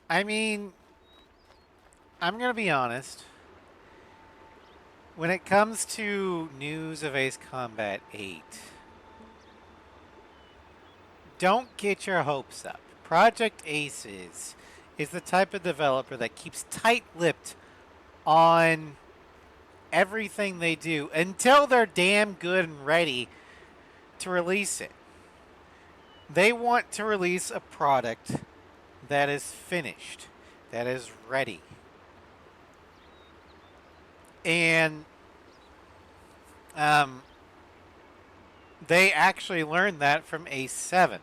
I mean, I'm gonna be honest. When it comes to news of Ace Combat 8, don't get your hopes up. Project Aces is the type of developer that keeps tight-lipped on everything they do until they're damn good and ready to release it. They want to release a product that is finished, that is ready. And they actually learned that from Ace 7.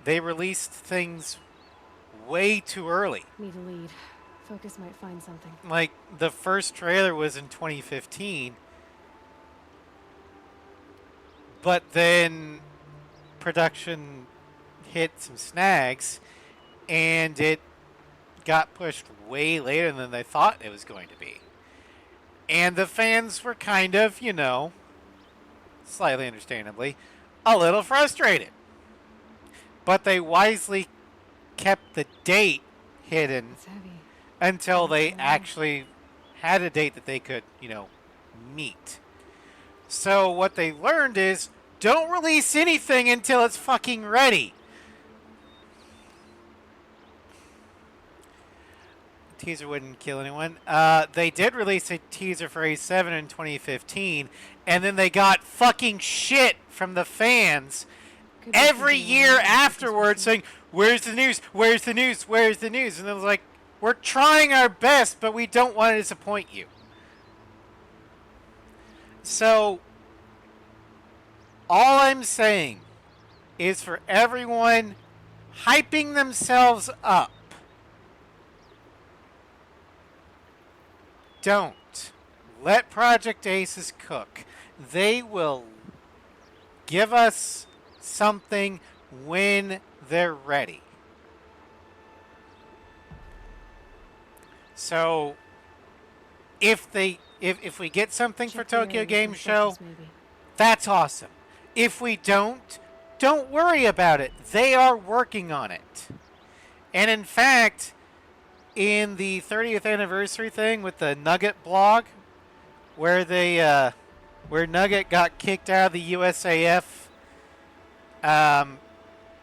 They released things way too early. Need a lead. Focus might find something. Like, the first trailer was in 2015. But then production hit some snags and it got pushed way later than they thought it was going to be. And the fans were kind of, you know, slightly understandably, a little frustrated. But they wisely kept the date hidden until they actually had a date that they could, you know, meet. So what they learned is, don't release anything until it's fucking ready. Teaser wouldn't kill anyone. They did release a teaser for A7 in 2015, and then they got fucking shit from the fans every year afterwards saying, where's the news? Where's the news? Where's the news? And it was like, we're trying our best, but we don't want to disappoint you. So, all I'm saying is for everyone hyping themselves up, don't let Project Aces cook. They will give us something when they're ready. So if we get something for Tokyo Game Show, that's awesome. If we don't worry about it. They are working on it. And in fact, in the 30th anniversary thing with the Nugget blog, where they where Nugget got kicked out of the USAF,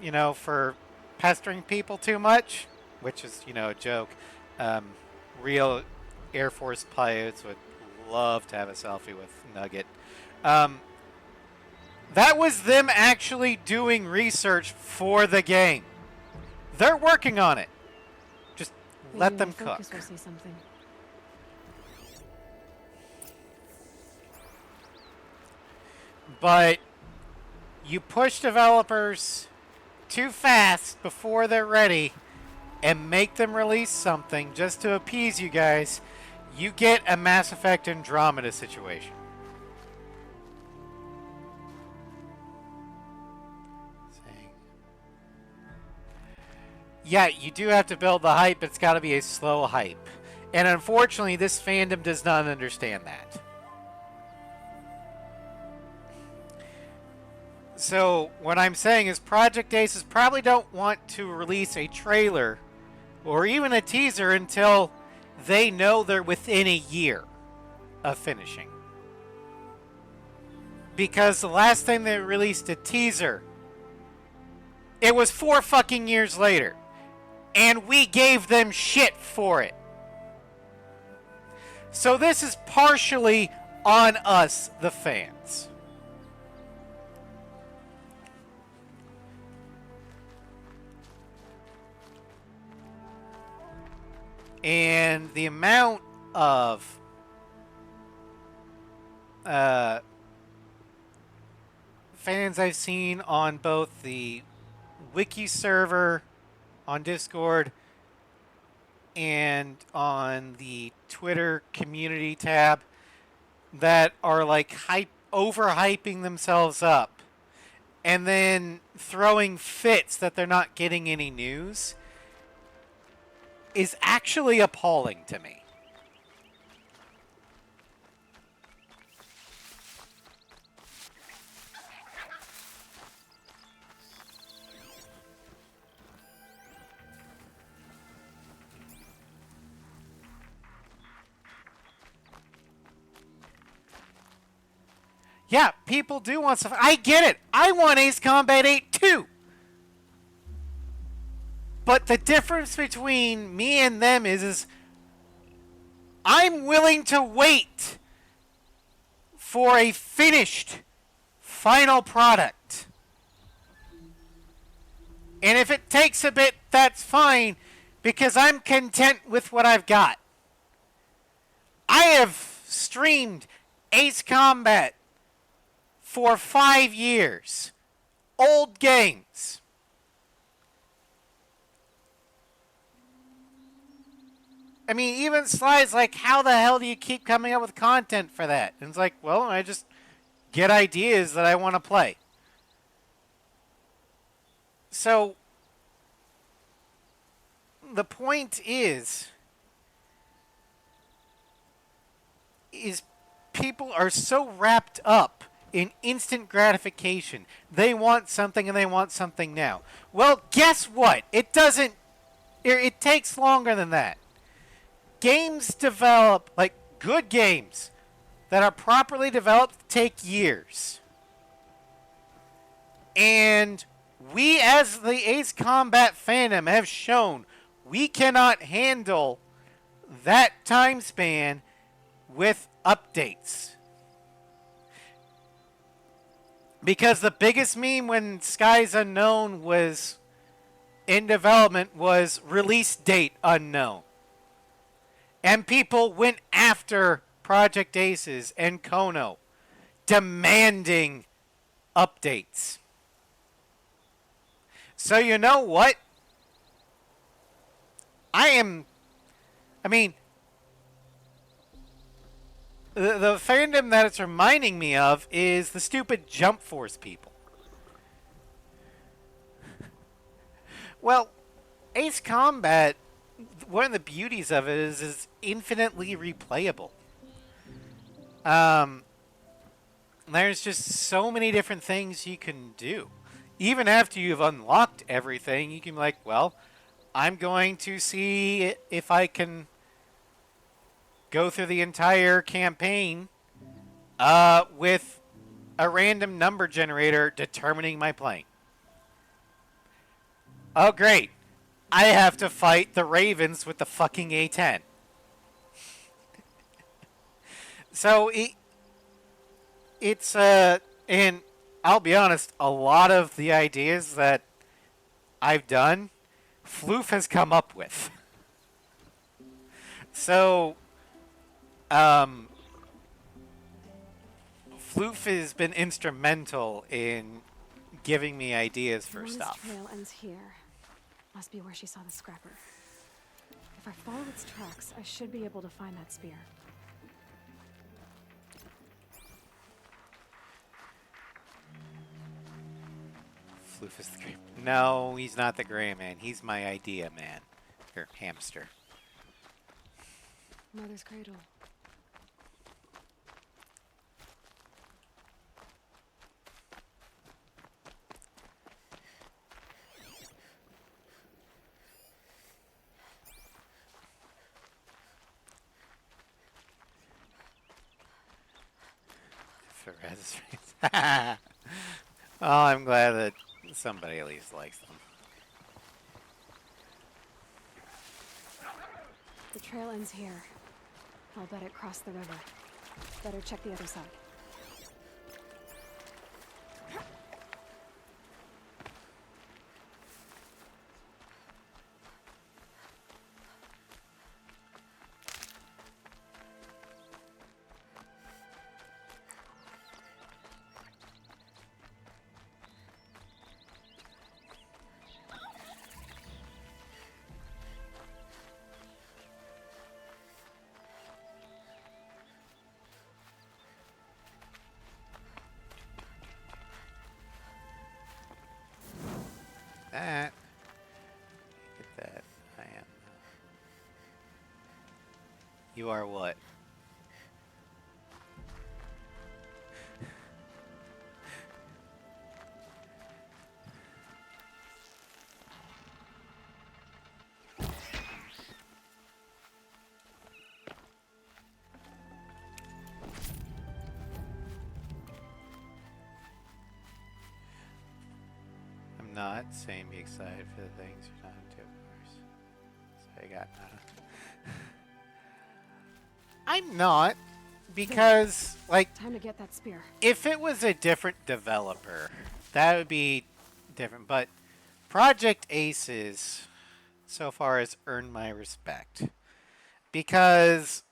you know, for pestering people too much, which is, you know, a joke. Real Air Force pilots would love to have a selfie with Nugget. That was them actually doing research for the game. They're working on it. Just let them cook. We'll see something. But you push developers too fast before they're ready and make them release something just to appease you guys, you get a Mass Effect Andromeda situation. Yeah, you do have to build the hype, but it's got to be a slow hype. And unfortunately, this fandom does not understand that. So, what I'm saying is Project Aces probably don't want to release a trailer or even a teaser until they know they're within a year of finishing. Because the last time they released a teaser, it was 4 fucking years later. And we gave them shit for it. So this is partially on us, the fans. And the amount of fans I've seen on both the wiki server on Discord and on the Twitter community tab that are like overhyping themselves up and then throwing fits that they're not getting any news is actually appalling to me. Yeah, people do want stuff. I get it. I want Ace Combat 8 too. But the difference between me and them is I'm willing to wait for a finished final product. And if it takes a bit, that's fine, because I'm content with what I've got. I have streamed Ace Combat for 5 years. Old games. I mean, even Sly's like, how the hell do you keep coming up with content for that? And it's like, well, I just get ideas that I want to play. So, the point is people are so wrapped up in instant gratification. They want something and they want something now. Well, guess what? It takes longer than that. Games develop, like good games that are properly developed, take years. And we, as the Ace Combat fandom, have shown we cannot handle that time span with updates. Because the biggest meme when Skies Unknown was in development was release date unknown. And people went after Project Aces and Kono, demanding updates. So you know what? The fandom that it's reminding me of is the stupid Jump Force people. Well, Ace Combat, one of the beauties of it is infinitely replayable. There's just so many different things you can do. Even after you've unlocked everything, you can be like, well, I'm going to see if I can go through the entire campaign With a random number generator determining my plane. Oh, great. I have to fight the Ravens with the fucking A-10. So, it's, and I'll be honest, a lot of the ideas that I've done, Floof has come up with. So, Floof has been instrumental in giving me ideas for stuff. This trail ends here. Must be where she saw the scrapper. If I follow its tracks, I should be able to find that spear. Floof is the gray. No, he's not the gray man. He's my idea man. Or hamster. Mother's cradle. Oh, I'm glad that somebody at least likes them. The trail ends here. I'll bet it crossed the river. Better check the other side. That. Get that. I am. You are what? I'm not saying be excited for the things you're not into, of course. So I got I'm not, because, like, time to get that spear. If it was a different developer, that would be different. But Project Aces, so far, has earned my respect. Because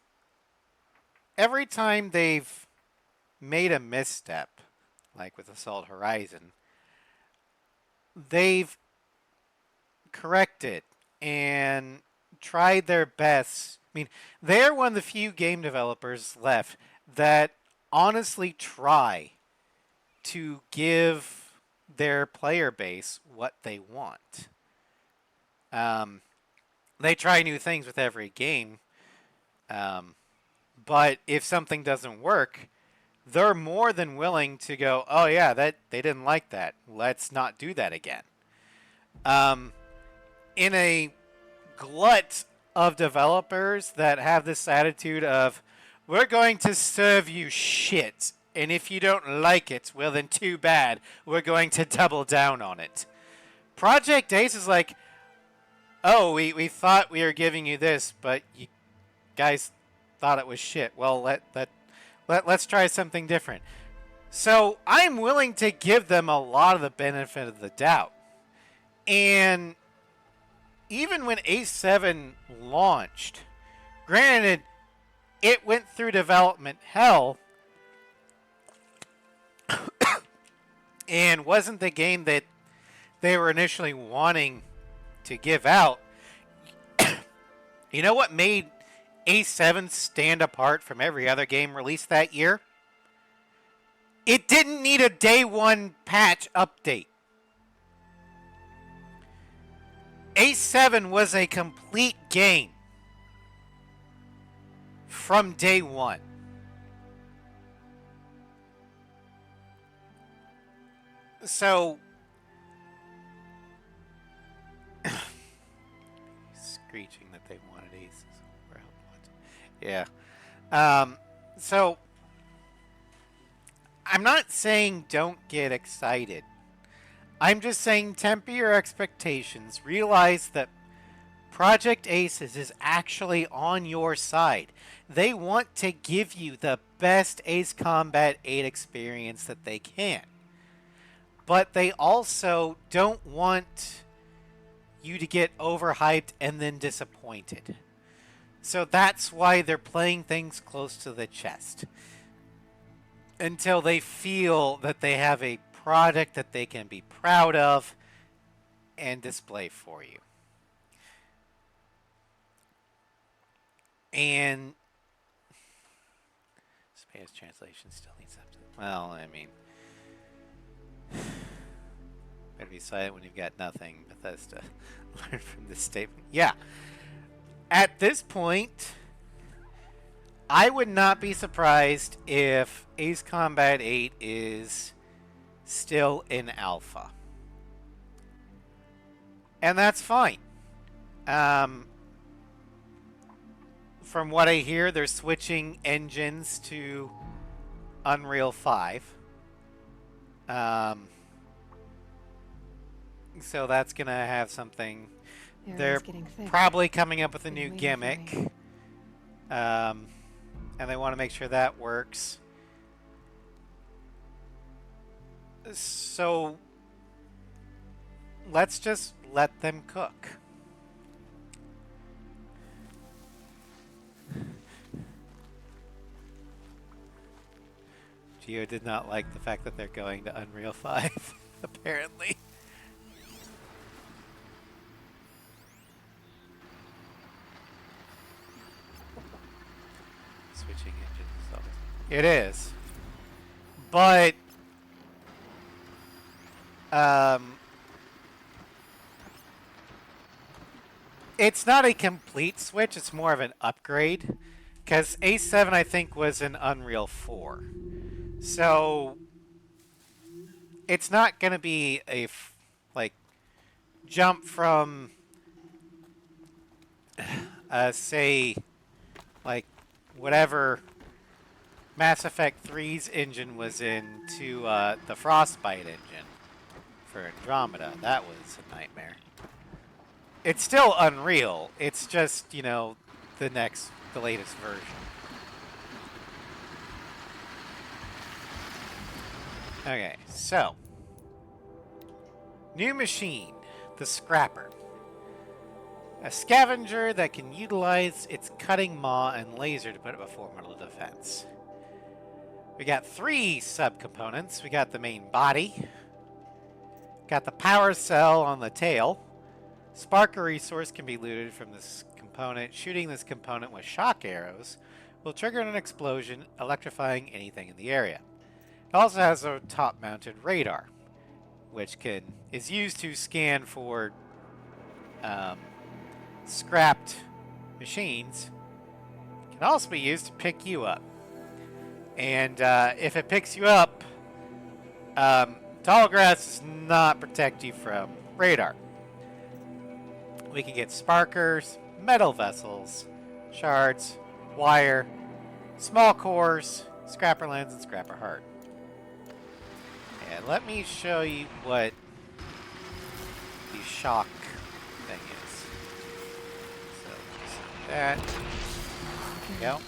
every time they've made a misstep, like with Assault Horizon, they've corrected and tried their best. I mean, they're one of the few game developers left that honestly try to give their player base what they want. They try new things with every game, but if something doesn't work, they're more than willing to go, oh yeah, that they didn't like that. Let's not do that again. In a glut of developers that have this attitude of, we're going to serve you shit, and if you don't like it, well then too bad. We're going to double down on it. Project Ace is like, oh, we thought we were giving you this, but you guys thought it was shit. Well, let's try something different. So I'm willing to give them a lot of the benefit of the doubt. And even when Ace 7 launched, granted, it went through development hell and wasn't the game that they were initially wanting to give out. You know what made Ace 7 stand apart from every other game released that year? It didn't need a day one patch update. Ace 7 was a complete game from day one. So, screeching that they wanted Aces. Yeah. So, I'm not saying don't get excited. I'm just saying temper your expectations. Realize that Project Aces is actually on your side. They want to give you the best Ace Combat 8 experience that they can. But they also don't want you to get overhyped and then disappointed. So that's why they're playing things close to the chest. Until they feel that they have a product that they can be proud of and display for you. And Space translation still needs something. Well, I mean, better be silent when you've got nothing. Bethesda. Learn from this statement. Yeah. At this point, I would not be surprised if Ace Combat 8 is still in alpha. And that's fine. From what I hear, they're switching engines to Unreal 5. So that's going to have something. They're probably coming up with a new gimmick. And they want to make sure that works. So let's just let them cook. Gio did not like the fact that they're going to Unreal 5, apparently. Switching engines. It is. But it's not a complete switch, it's more of an upgrade. Because A7, I think, was an Unreal 4. So it's not going to be a, like, jump from, say, like, whatever Mass Effect 3's engine was in to the Frostbite engine for Andromeda. That was a nightmare. It's still Unreal. It's just, you know, the latest version. Okay, so new machine, the Scrapper. A scavenger that can utilize its cutting maw and laser to put up a formidable defense. We got 3 subcomponents. We got the main body. Got the power cell on the tail. Sparker resource can be looted from this component. Shooting this component with shock arrows will trigger an explosion, electrifying anything in the area. It also has a top-mounted radar, which is used to scan for scrapped machines. It can also be used to pick you up. And if it picks you up, tall grass does not protect you from radar. We can get sparkers, metal vessels, shards, wire, small cores, scrapper lens, and scrapper heart. And let me show you what the shock thing is. So, just that. There we go.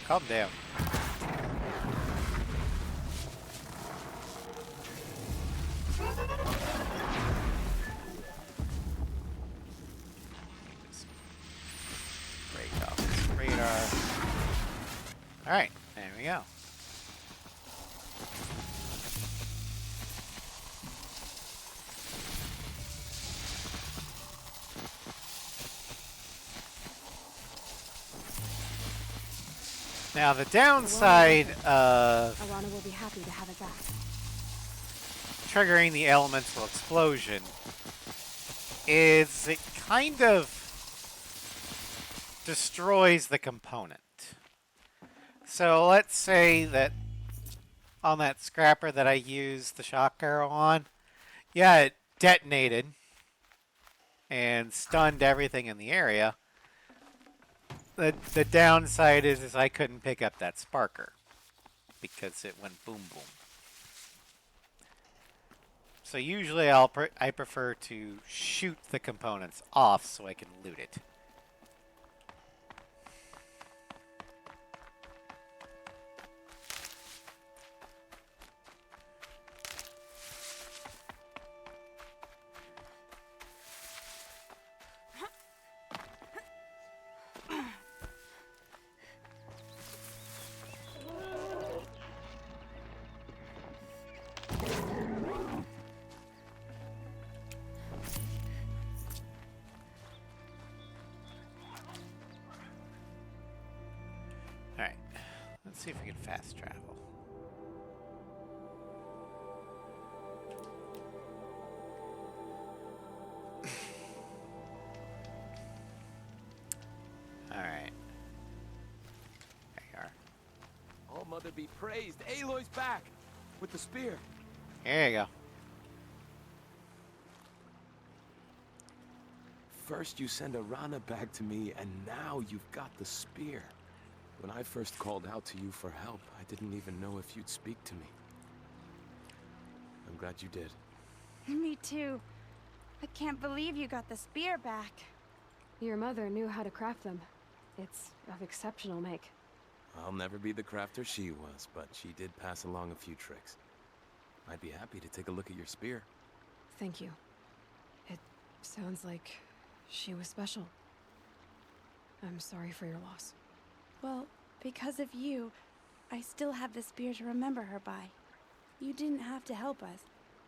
Calm down. Break off this radar. Alright, there we go. Now the downside of Arana will be happy to have it back. triggering the elemental explosion is it kind of destroys the component. So let's say that on that scrapper that I used the shock arrow on, yeah, it detonated and stunned everything in the area. The downside is I couldn't pick up that sparker because it went boom boom. So usually I prefer to shoot the components off so I can loot it. Alright, let's see if we can fast travel. Alright. There you are. All Mother be praised. Aloy's back with the spear. Here you go. First you send Arana back to me, and now you've got the spear. When I first called out to you for help, I didn't even know if you'd speak to me. I'm glad you did. Me too. I can't believe you got the spear back. Your mother knew how to craft them. It's of exceptional make. I'll never be the crafter she was, but she did pass along a few tricks. I'd be happy to take a look at your spear. Thank you. It sounds like she was special. I'm sorry for your loss. Well, because of you, I still have the spear to remember her by. You didn't have to help us,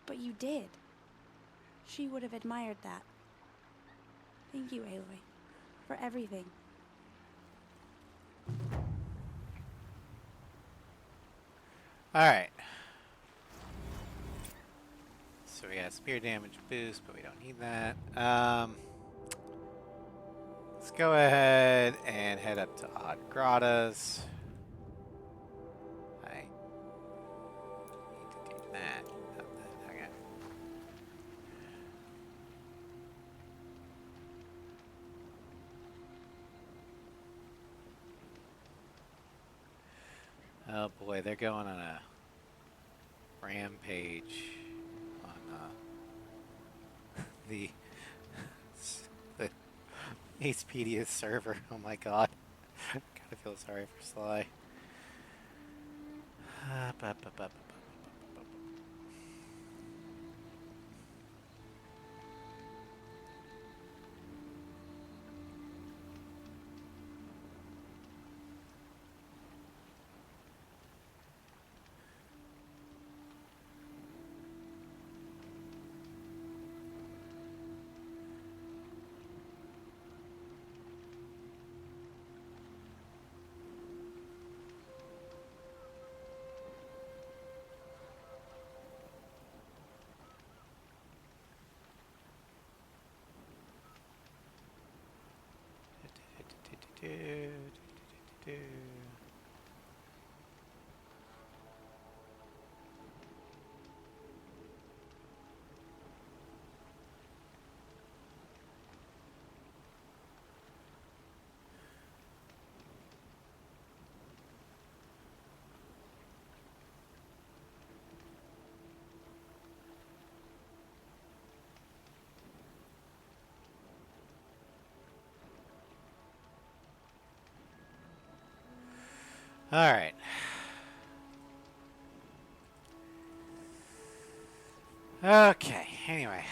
but you did. She would have admired that. Thank you, Aloy, for everything. Alright. So we got spear damage boost, but we don't need that. Let's go ahead and head up to Odd Grottas. I need to do that. Okay. Oh boy, they're going on a rampage on the Acepedia server. Oh my god. Gotta feel sorry for Sly. All right. Okay, anyway.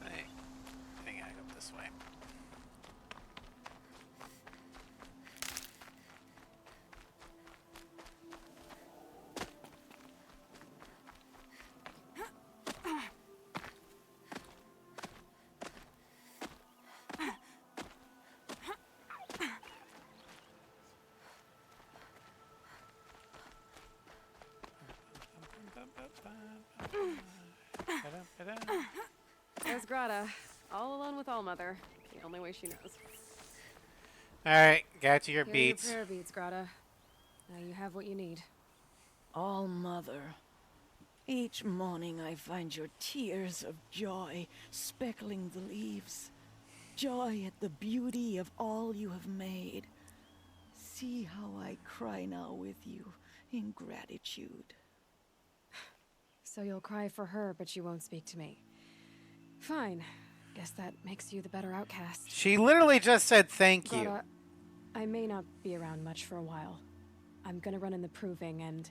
I think I gotta go this way. Grata, all alone with All-Mother. The only way she knows. Alright, got to your Here are beats. Your prayer beads, Grata. Now you have what you need. All-Mother, each morning I find your tears of joy speckling the leaves. Joy at the beauty of all you have made. See how I cry now with you in gratitude. So you'll cry for her, but you won't speak to me. Fine. Guess that makes you the better outcast. She literally just said thank you. Grata, I may not be around much for a while. I'm gonna run in the proving, and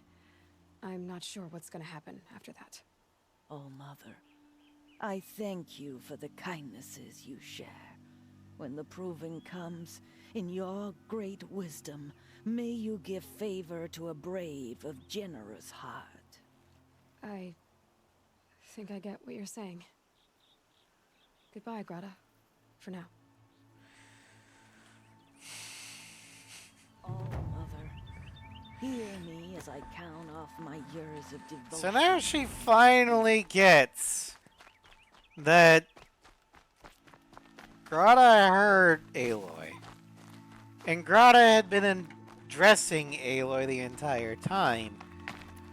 I'm not sure what's gonna happen after that. All-Mother, I thank you for the kindnesses you share. When the proving comes, in your great wisdom, may you give favor to a brave of generous heart. I think I get what you're saying. Goodbye, Grata. For now. All-Mother, hear me as I count off my years of devotion. So now she finally gets that Grata heard Aloy. And Grata had been addressing Aloy the entire time.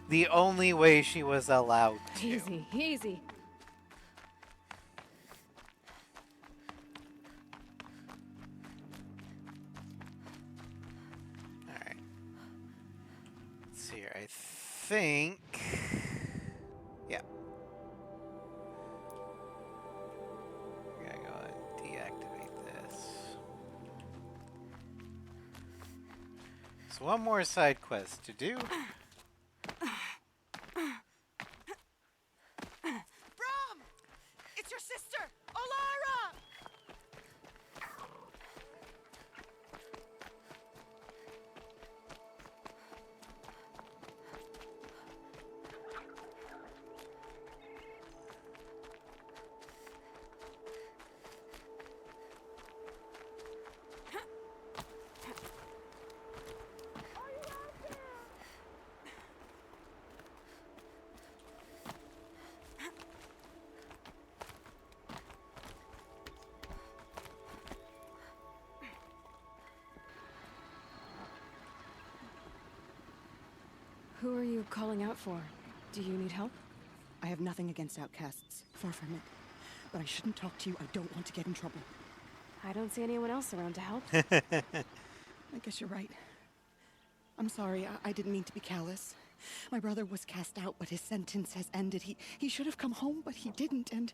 The only way she was allowed to. Easy, easy. Alright. Let's see here. I think... Yeah. We're gonna go ahead and deactivate this. So one more side quest to do. Brom! It's your sister, Olara! Who are you calling out for? Do you need help? I have nothing against outcasts. Far from it. But I shouldn't talk to you. I don't want to get in trouble. I don't see anyone else around to help. I guess you're right. I'm sorry. I didn't mean to be callous. My brother was cast out, but his sentence has ended. He should have come home, but he didn't, and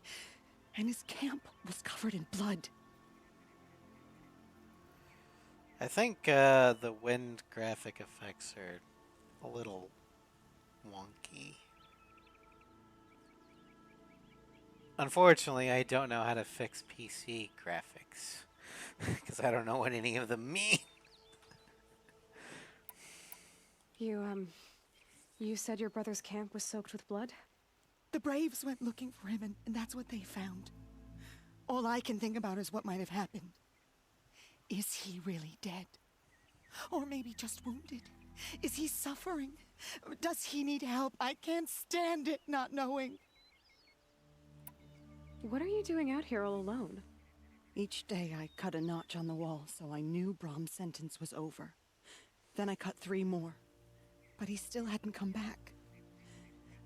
his camp was covered in blood. I think the wind graphic effects are a little wonky. Unfortunately, I don't know how to fix PC graphics. Because I don't know what any of them mean. You said your brother's camp was soaked with blood? The Braves went looking for him, and that's what they found. All I can think about is what might have happened. Is he really dead? Or maybe just wounded? Is he suffering? Does he need help? I can't stand it not knowing. What are you doing out here all alone? Each day I cut a notch on the wall so I knew Brom's sentence was over. Then I cut 3 more. But he still hadn't come back.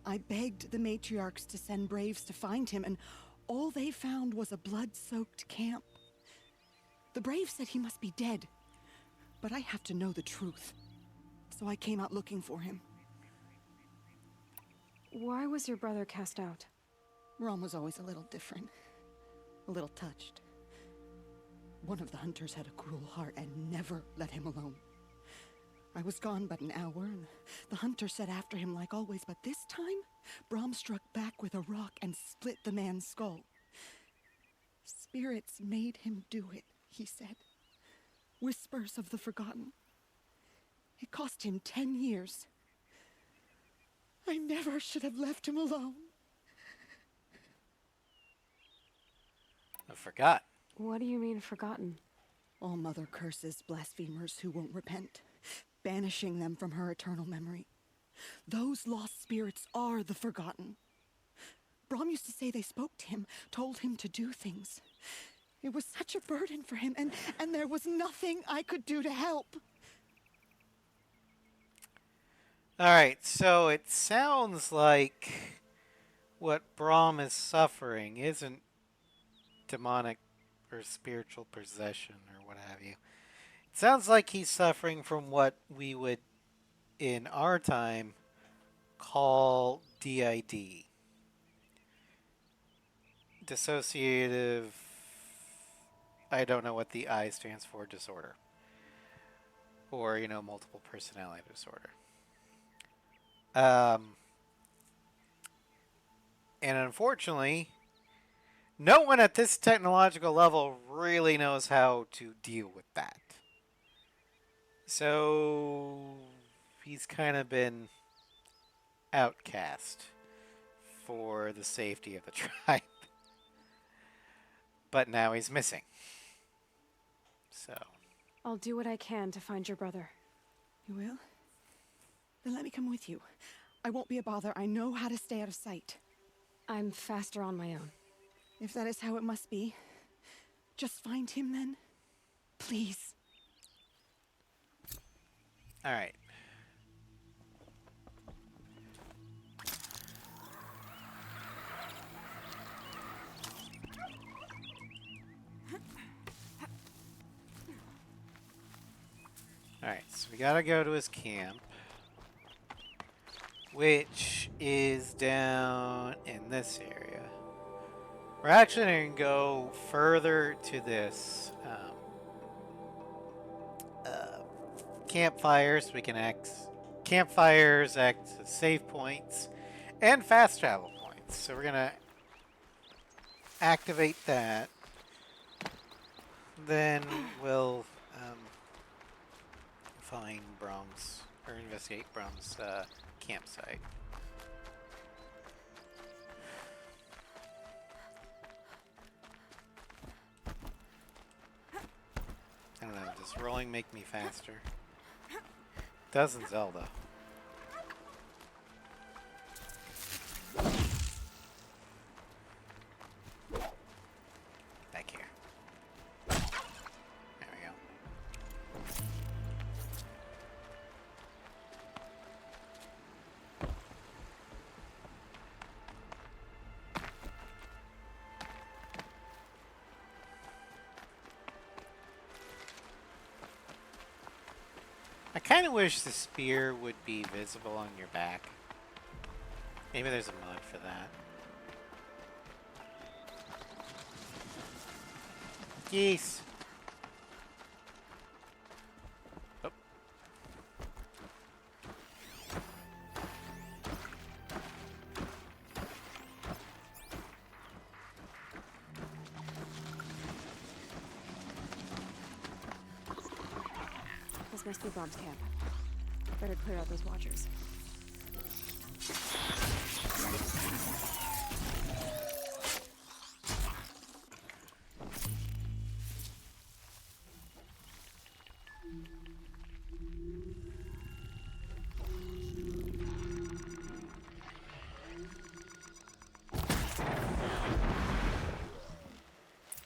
I begged the matriarchs to send Braves to find him, and all they found was a blood-soaked camp. The Braves said he must be dead, but I have to know the truth. So I came out looking for him. Why was your brother cast out? Brom was always a little different. A little touched. One of the hunters had a cruel heart and never let him alone. I was gone but an hour, and the hunter set after him like always, but this time, Brom struck back with a rock and split the man's skull. Spirits made him do it, he said. Whispers of the forgotten. It cost him 10 years. I never should have left him alone. I forgot. What do you mean, forgotten? All-Mother curses blasphemers who won't repent, banishing them from her eternal memory. Those lost spirits are the forgotten. Brom used to say they spoke to him, told him to do things. It was such a burden for him, and there was nothing I could do to help. Alright, so it sounds like what Brom is suffering isn't demonic or spiritual possession or what have you. It sounds like he's suffering from what we would, in our time, call DID. Dissociative... I don't know what the I stands for, disorder. Or, multiple personality disorder. And unfortunately, no one at this technological level really knows how to deal with that. So he's kind of been outcast for the safety of the tribe. But now he's missing. So I'll do what I can to find your brother. You will? Then let me come with you. I won't be a bother. I know how to stay out of sight. I'm faster on my own. If that is how it must be, just find him then. Please. all right. Alright, so we gotta go to his camp, which is down in this area. We're actually going to go further to this campfire, so we can campfires act as save points and fast travel points. So we're going to activate that. Then we'll find Brom's, or investigate Brom's campsite. I don't know, does rolling make me faster? Doesn't Zelda. Back here. There we go. I kind of wish the spear would be visible on your back. Maybe there's a mod for that. Geese! Oh. This must be Brom's camp. Better clear out those watchers.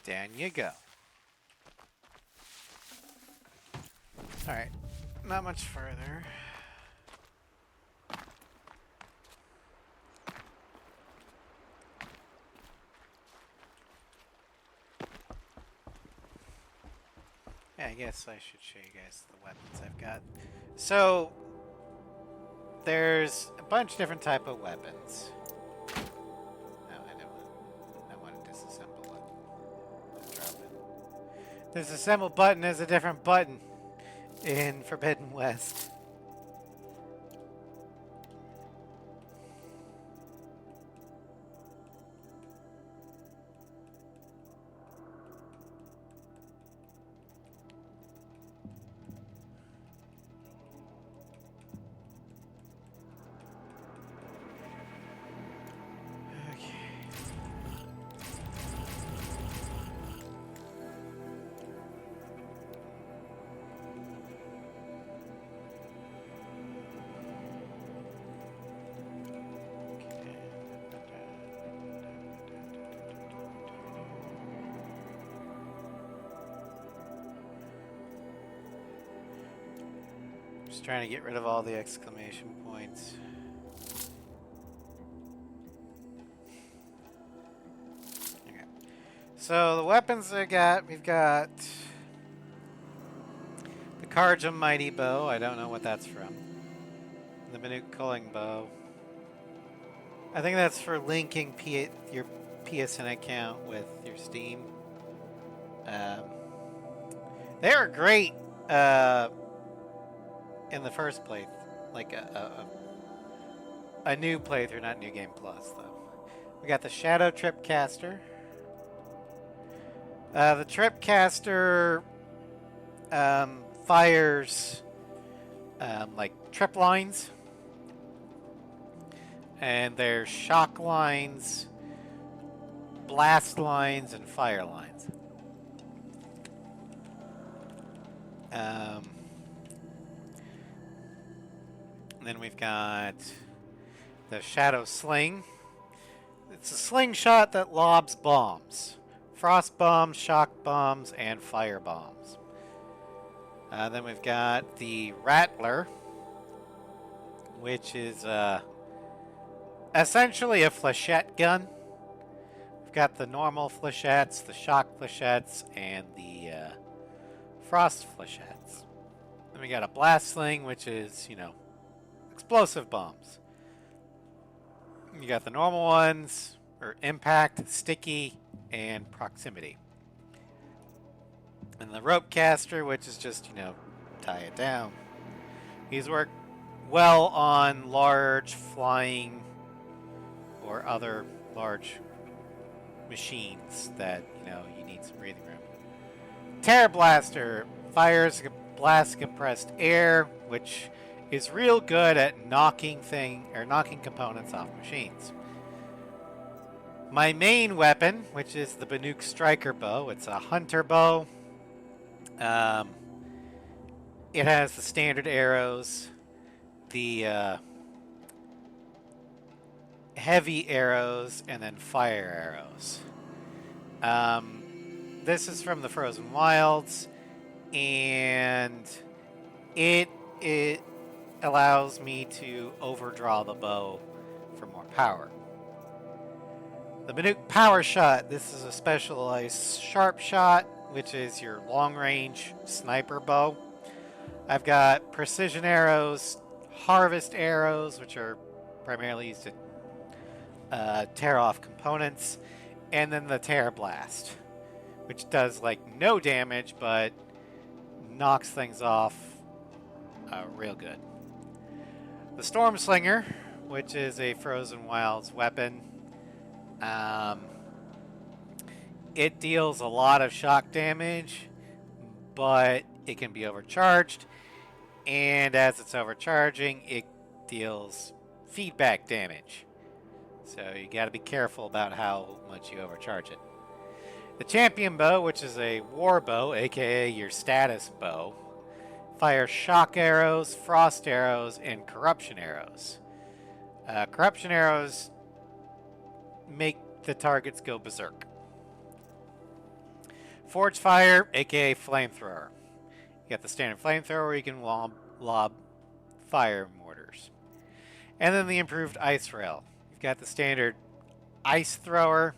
Down you go. Alright, not much further. Yeah, I guess I should show you guys the weapons I've got. So, there's a bunch of different type of weapons. No, I want to disassemble it. Drop it. Disassemble button is a different button in Forbidden West. Just trying to get rid of all the exclamation points. Okay. So the weapons I got, we've got the Karja Mighty Bow. I don't know what that's from. The Banuk Culling Bow. I think that's for linking your PSN account with your Steam. They were great in the first playthrough, like a new playthrough, not New Game Plus, though. We got the Shadow Tripcaster. The Tripcaster fires like trip lines, and there's shock lines, blast lines, and fire lines. Then we've got the Shadow Sling. It's a slingshot that lobs bombs. Frost bombs, shock bombs, and fire bombs. Then we've got the Rattler, which is essentially a flechette gun. We've got the normal flechettes, the shock flechettes, and the frost flechettes. Then we got a blast sling, which is, you know, explosive bombs. You got the normal ones, or impact, sticky, and proximity. And the rope caster, which is just, you know, tie it down. These work well on large flying or other large machines that, you know, you need some breathing room. Terror Blaster fires blast compressed air, which is real good at knocking components off machines. My main weapon, which is the Banuk Striker Bow, it's a hunter bow. It has the standard arrows, the heavy arrows, and then fire arrows. This is from the Frozen Wilds, and it allows me to overdraw the bow for more power. The Banuk Power Shot. This is a specialized sharp shot, which is your long-range sniper bow. I've got precision arrows, harvest arrows, which are primarily used to tear off components, and then the Terror Blast, which does like no damage but knocks things off real good. The Storm Slinger, which is a Frozen Wilds weapon. It deals a lot of shock damage, but it can be overcharged, and as it's overcharging, it deals feedback damage. So you got to be careful about how much you overcharge it. The Champion Bow, which is a war bow, aka your status bow, fires shock arrows, frost arrows, and corruption arrows. Corruption arrows make the targets go berserk. Forge Fire, aka Flamethrower. You got the standard flamethrower, you can lob fire mortars. And then the improved Ice Rail. You've got the standard Ice Thrower,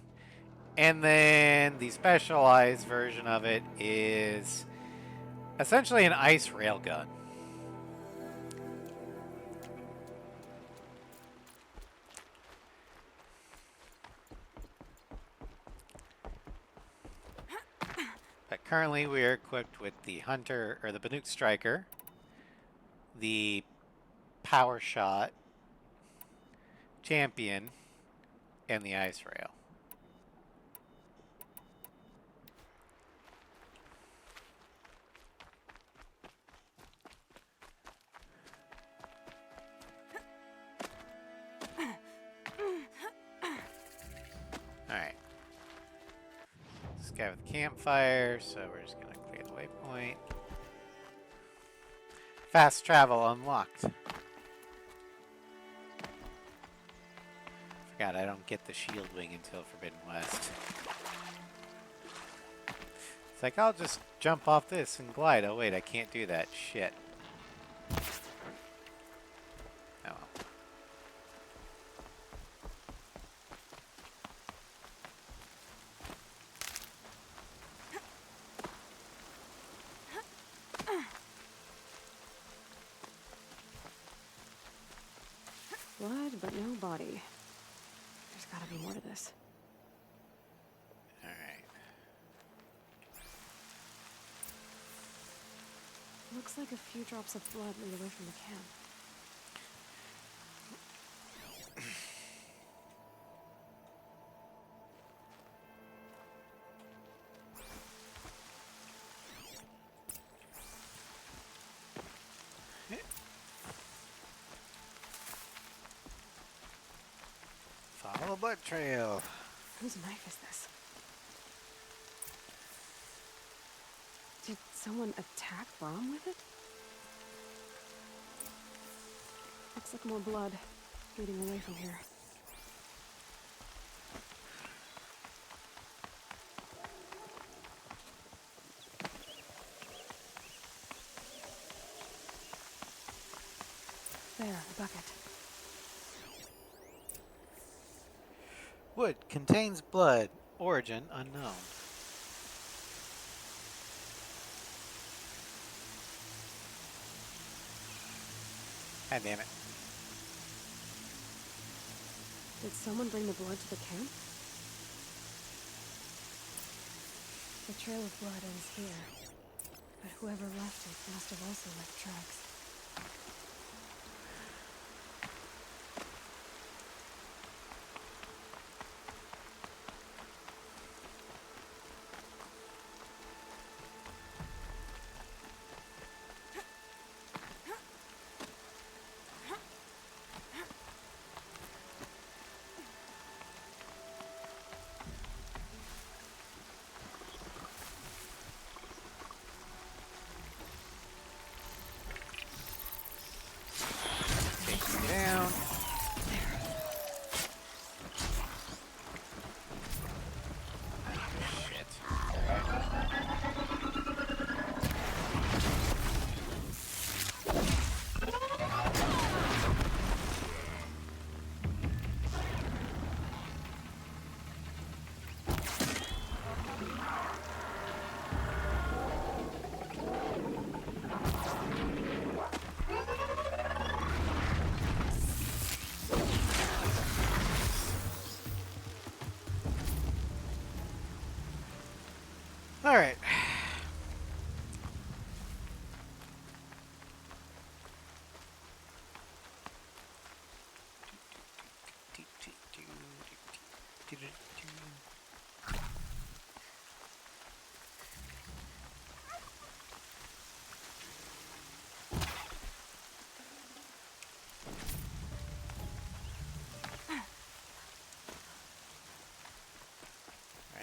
and then the specialized version of it is essentially an ice railgun. But currently we are equipped with the Hunter, or the Banuk Striker, the Power Shot, Champion, and the Ice Rail. Alright. This guy with the campfire, so we're just going to clear the waypoint. Fast travel unlocked. Forgot I don't get the shield wing until Forbidden West. It's like, I'll just jump off this and glide. Oh wait, I can't do that. Shit. but no body. There's gotta be more to this. Alright. Looks like a few drops of blood lead away from the camp. Follow blood trail. Whose knife is this? Did someone attack Brom with it? Looks like more blood leading away from here. There, a bucket. Wood contains blood. Origin unknown. God damn it. Did someone bring the blood to the camp? The trail of blood ends here, but whoever left it must have also left tracks. Down. All right.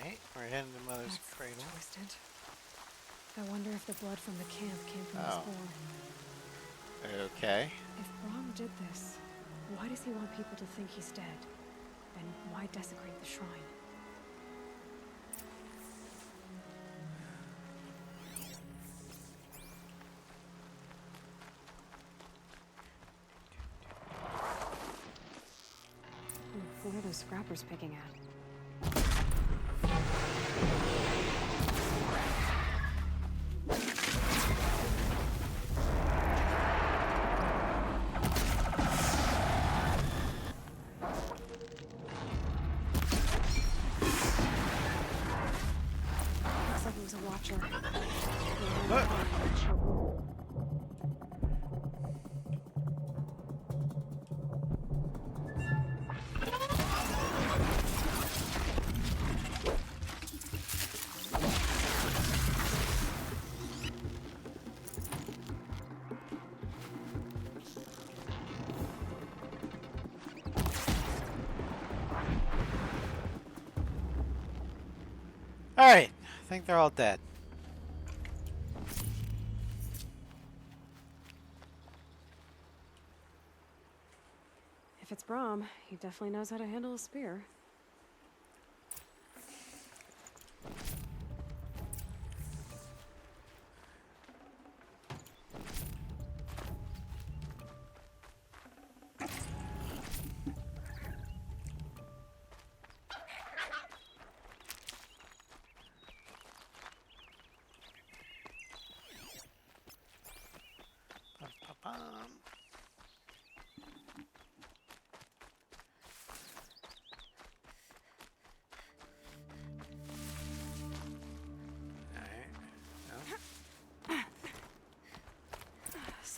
Right, we're heading to Mother's cradle. Twisted. I wonder if the blood from the camp came from his boar. Okay. If Brom did this, why does he want people to think he's dead? And why desecrate the shrine? What are those scrappers picking at? Looks like he was a watcher. Alright, I think they're all dead. If it's Brom, he definitely knows how to handle a spear.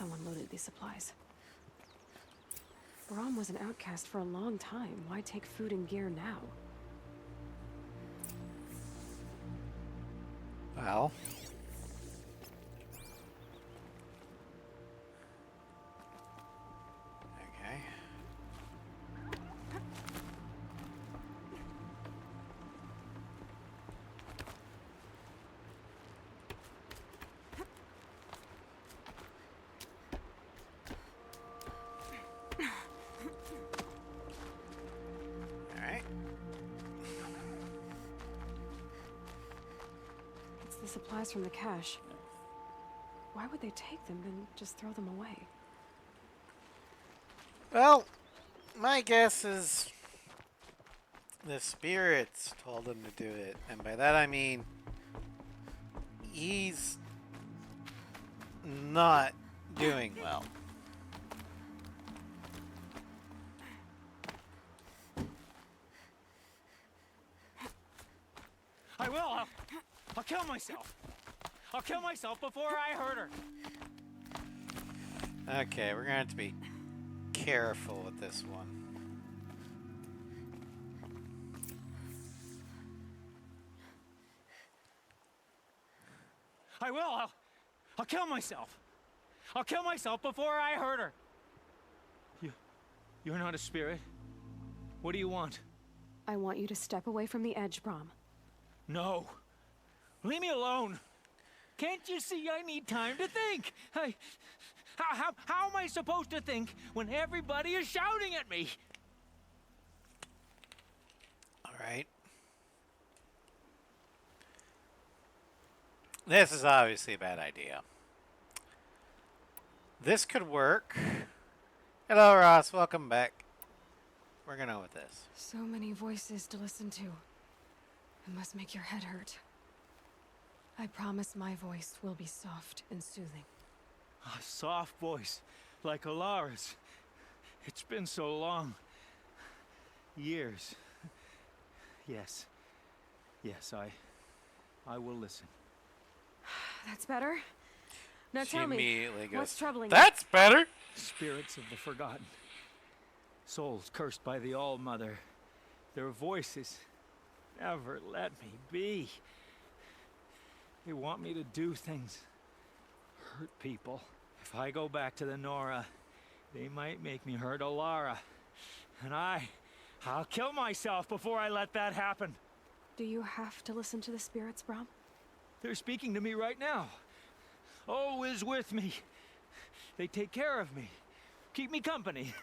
someone loaded these supplies. Braum was an outcast for a long time. Why take food and gear now? Well. Okay. Alright. It's the supplies from the cache. Why would they take them and just throw them away? Well, my guess is the spirits told him to do it. And by that I mean he's not doing well. I will. I'll kill myself. I'll kill myself before I hurt her. Okay, we're gonna have to be careful with this one. I will. I'll kill myself. I'll kill myself before I hurt her. You're not a spirit. What do you want? I want you to step away from the edge, Braum. No. Leave me alone. Can't you see I need time to think? How am I supposed to think when everybody is shouting at me? All right. This is obviously a bad idea. This could work. Hello, Ross. Welcome back. We're gonna go with this. So many voices to listen to. It must make your head hurt. I promise my voice will be soft and soothing. A soft voice, like Alara's. It's been so long. Years. Yes. Yes, I will listen. That's better. Now She tell me, immediately goes, what's troubling you? That's better! Spirits of the forgotten. Souls cursed by the All-Mother. Their voices never let me be. They want me to do things. Hurt people. If I go back to the Nora, they might make me hurt Alara. And I'll kill myself before I let that happen. Do you have to listen to the spirits, Braum? They're speaking to me right now. O is with me. They take care of me. Keep me company.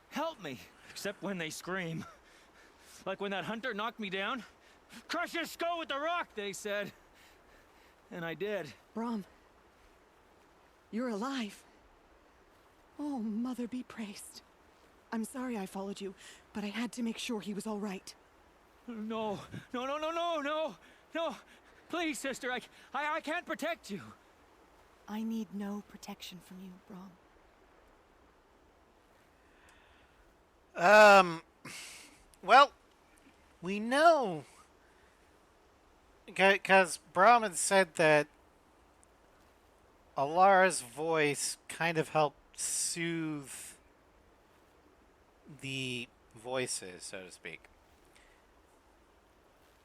Help me. Except when they scream. Like when that hunter knocked me down. Crush his skull with the rock, they said. And I did. Braum, you're alive. Oh, Mother be praised. I'm sorry I followed you, but I had to make sure he was all right. No. Please, sister, I can't protect you. I need no protection from you, Braum. Well, we know, because Braum had said that Alara's voice kind of helped soothe the voices, so to speak.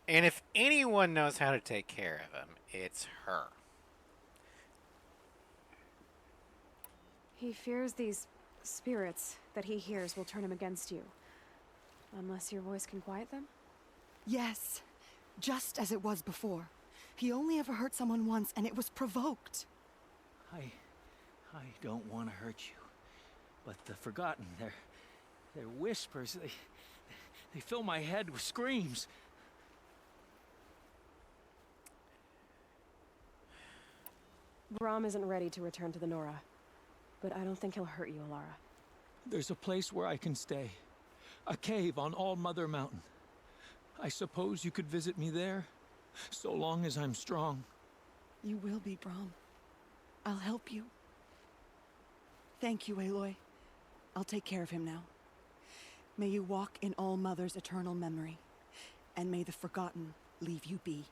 And if anyone knows how to take care of him, it's her. He fears these spirits that he hears will turn him against you. Unless your voice can quiet them? Yes, just as it was before. He only ever hurt someone once, and it was provoked. I don't want to hurt you. But the Forgotten, their whispers, they fill my head with screams. Braum isn't ready to return to the Nora, but I don't think he'll hurt you, Alara. There's a place where I can stay. A cave on All Mother Mountain. I suppose you could visit me there, so long as I'm strong. You will be, Braum. I'll help you. Thank you, Aloy. I'll take care of him now. May you walk in All Mother's eternal memory, and may the Forgotten leave you be.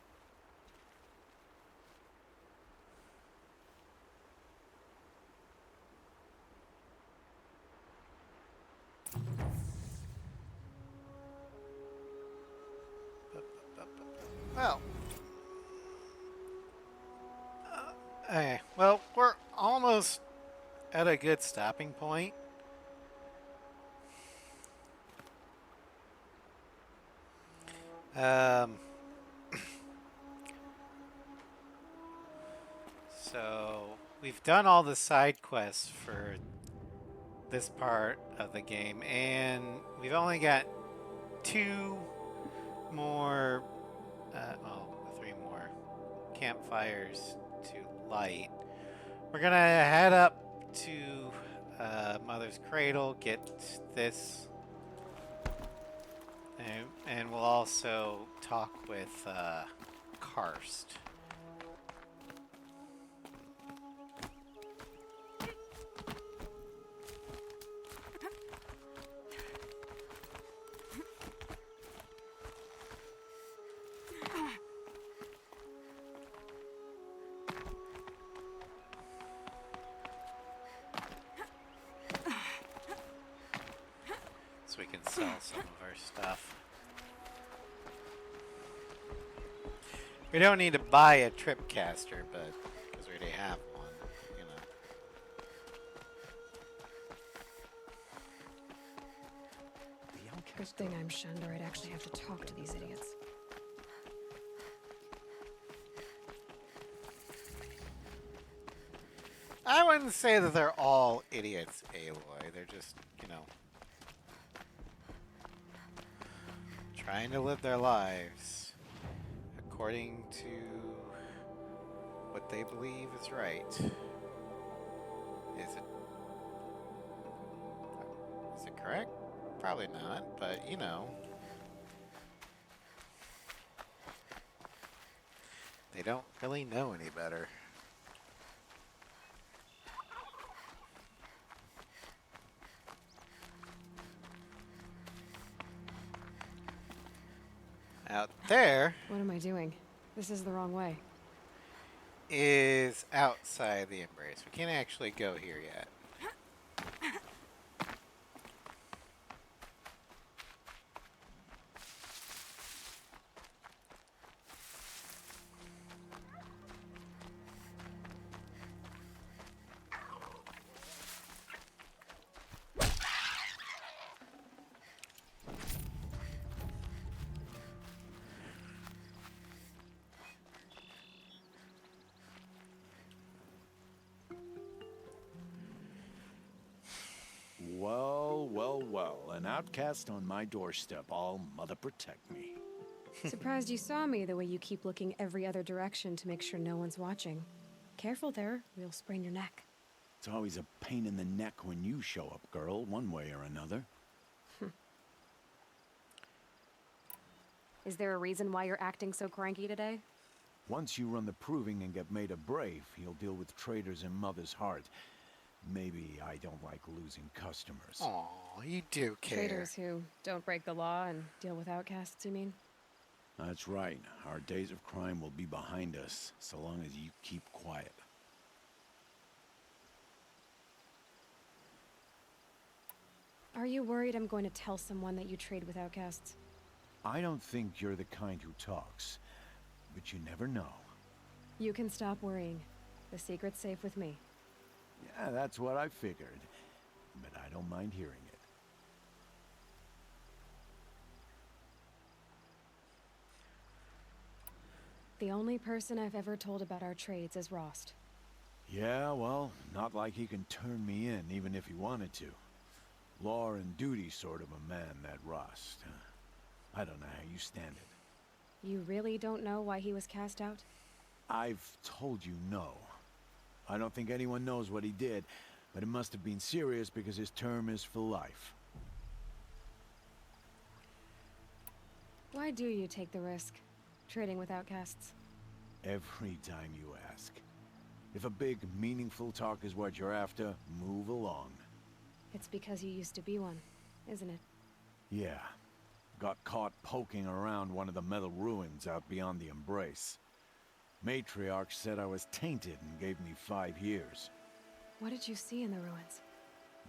Well. Okay, well, we're almost at a good stopping point. So we've done all the side quests for this part of the game, and we've only got 2 more, well, 3 more campfires to light. We're gonna head up to Mother's Cradle, get this, and we'll also talk with Karst. So we can sell some of our stuff. We don't need to buy a tripcaster, but because we already have one, you know. Good thing I'm Shandor. I'd actually have to talk to these idiots. I wouldn't say that they're all idiots, Aloy. They're just, you know, trying to live their lives according to what they believe is right. Is it correct? Probably not, but you know. They don't really know any better. Out there. What am I doing? This is the wrong way. Is outside the Embrace. We can't actually go here yet. Well, well, well. An outcast on my doorstep. All mother protect me. Surprised you saw me the way you keep looking every other direction to make sure no one's watching. Careful there, or you'll sprain your neck. It's always a pain in the neck when you show up, girl, one way or another. Is there a reason why you're acting so cranky today? Once you run the proving and get made a brave, you'll deal with traitors in Mother's Heart. Maybe I don't like losing customers. Aw, you do care. Traitors who don't break the law and deal with outcasts, you mean? That's right. Our days of crime will be behind us, so long as you keep quiet. Are you worried I'm going to tell someone that you trade with outcasts? I don't think you're the kind who talks, but you never know. You can stop worrying. The secret's safe with me. Yeah, that's what I figured, but I don't mind hearing it. The only person I've ever told about our trades is Rost. Yeah, well, not like he can turn me in, even if he wanted to. Law and duty sort of a man, that Rost. I don't know how you stand it. You really don't know why he was cast out? I've told you no. I don't think anyone knows what he did, but it must have been serious because his term is for life. Why do you take the risk, trading with outcasts? Every time you ask. If a big, meaningful talk is what you're after, move along. It's because you used to be one, isn't it? Yeah. Got caught poking around one of the metal ruins out beyond the Embrace. Matriarch said I was tainted and gave me 5 years. What did you see in the ruins?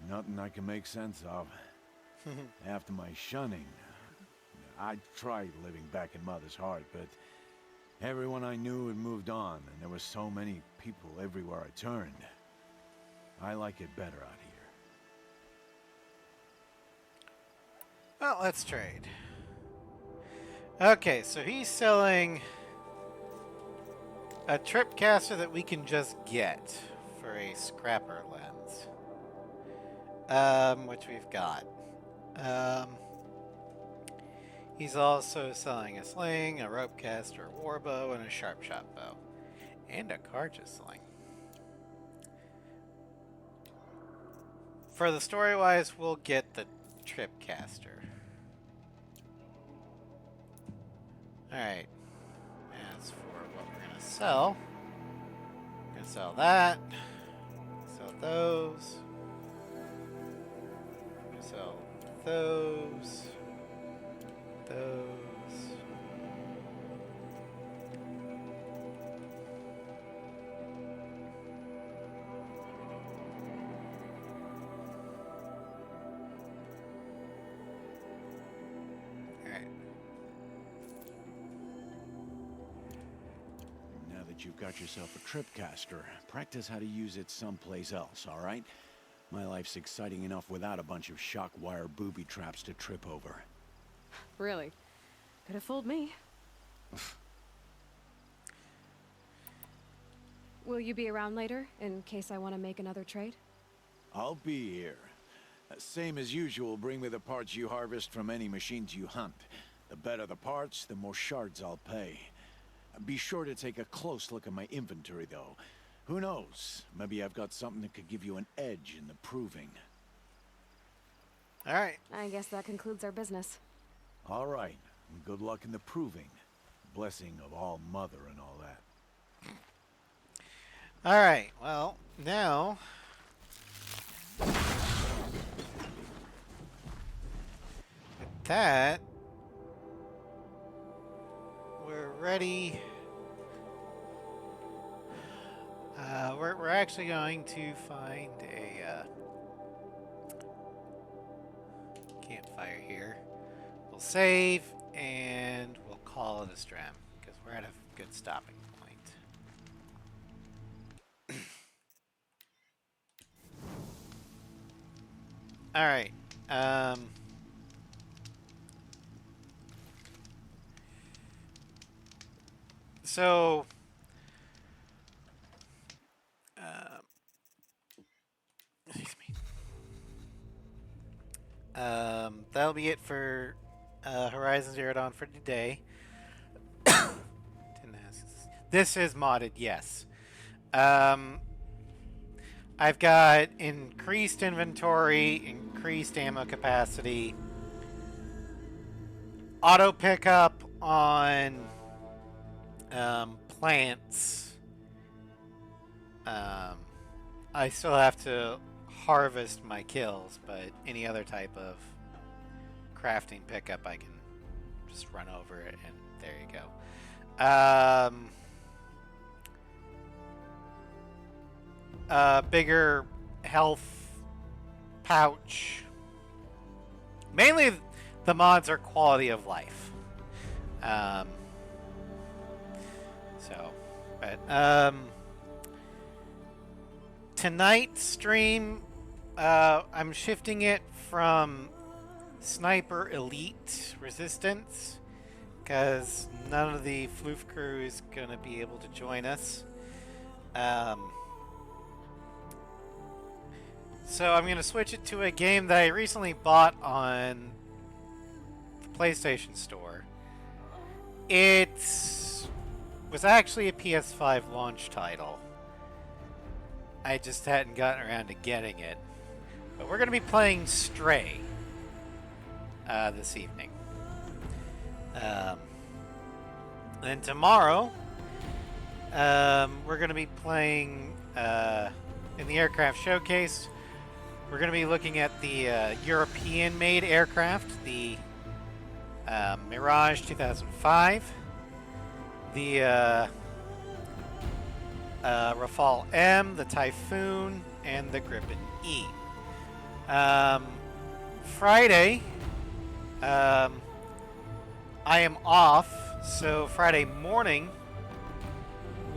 Nothing I can make sense of. After my shunning, I tried living back in Mother's Heart, but Everyone I knew had moved on, and there were so many people everywhere I turned. I like it better out here. Well, let's trade. Okay, so he's selling a tripcaster that we can just get for a scrapper lens. Which we've got. He's also selling a sling, a rope caster, a warbow, and a sharp shot bow. And a Karja sling. For the story-wise, we'll get the tripcaster. Alright. As for what we're gonna sell, we're gonna sell that. Sell those. Sell those. Now that you've got yourself a tripcaster, practice how to use it someplace else, all right? My life's exciting enough without a bunch of shock wire booby traps to trip over. Really? Could have fooled me. Will you be around later, in case I want to make another trade? I'll be here. Same as usual, bring me the parts you harvest from any machines you hunt. The better the parts, the more shards I'll pay. Be sure to take a close look at my inventory, though. Who knows? Maybe I've got something that could give you an edge in the proving. Alright. I guess that concludes our business. All right. Good luck in the proving. Blessing of All Mother and all that. Alright, well, now... with that... we're ready... we're actually going to find a campfire here. We'll save, and we'll call it a stram, because we're at a good stopping point. Alright, so... excuse me. That'll be it for Horizon Zero Dawn for today. This is modded, yes. I've got increased inventory, increased ammo capacity, auto pickup on plants. I still have to harvest my kills, but any other type of crafting pickup I can just run over it, and there you go. Bigger health pouch. Mainly the mods are quality of life. Tonight's stream, I'm shifting it from Sniper Elite Resistance, because none of the Floof crew is going to be able to join us. So I'm going to switch it to a game that I recently bought on the PlayStation Store. It was actually a PS5 launch title. I just hadn't gotten around to getting it. But we're going to be playing Stray this evening. And tomorrow, we're going to be playing in the aircraft showcase. We're going to be looking at the European-made aircraft, the Mirage 2005, the Rafale M, the Typhoon, and the Gripen E. Friday, I am off, so Friday morning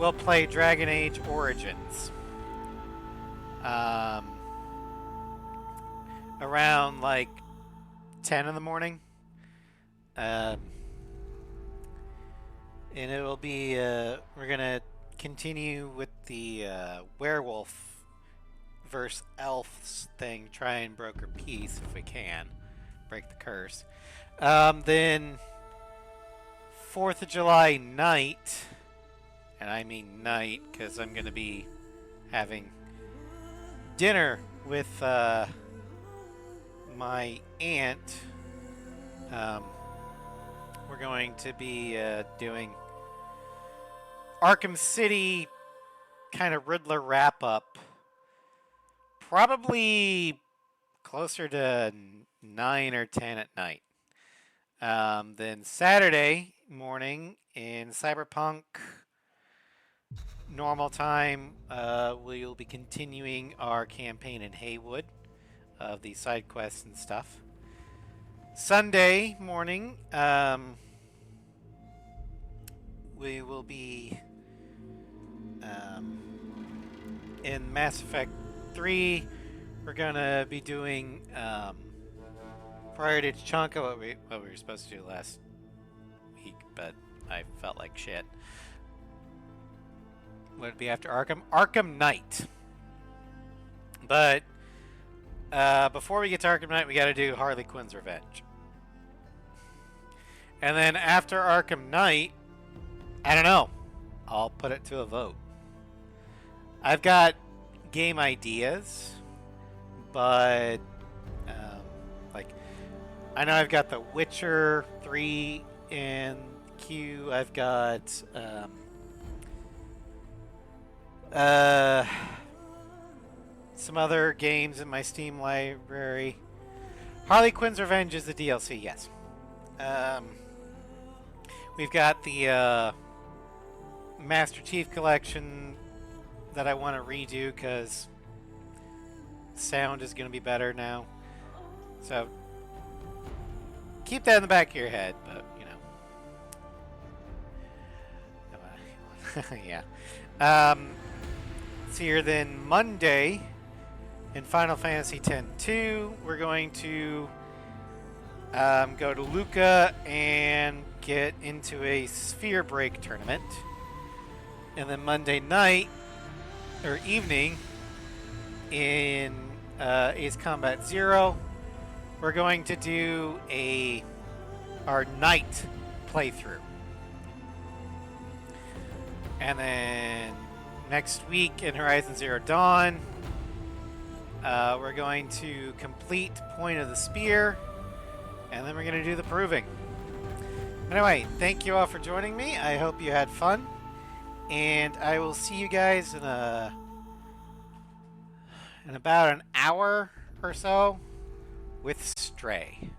we'll play Dragon Age Origins. Around like 10 in the morning. And it will be, we're gonna continue with the werewolf versus elves thing, try and broker peace if we can. Break the curse. Then 4th of July night, and I mean night because I'm going to be having dinner with my aunt. We're going to be doing Arkham City kind of Riddler wrap-up. Probably closer to 9 or 10 at night. Then Saturday morning in Cyberpunk normal time, we'll be continuing our campaign in Haywood of the side quests and stuff. Sunday morning, we will be in Mass Effect 3. We're gonna be doing prior to Chanka what we were supposed to do last week, but I felt like shit. Would it be after Arkham? Arkham Knight. But before we get to Arkham Knight, we got to do Harley Quinn's Revenge. And then after Arkham Knight, I don't know. I'll put it to a vote. I've got game ideas, but like I know I've got The Witcher 3 in queue. I've got some other games in my Steam library. Harley Quinn's Revenge is the DLC, yes. We've got the Master Chief Collection that I want to redo because sound is going to be better now. So keep that in the back of your head, but you know. Yeah. See here then Monday in Final Fantasy X-2, we're going to go to Luca and get into a Sphere Break tournament. And then Monday night, or evening, in Ace Combat Zero, we're going to do our night playthrough. And then next week in Horizon Zero Dawn, we're going to complete Point of the Spear, and then we're going to do the Proving. Anyway, thank you all for joining me. I hope you had fun, and I will see you guys in about an hour or so with Stray.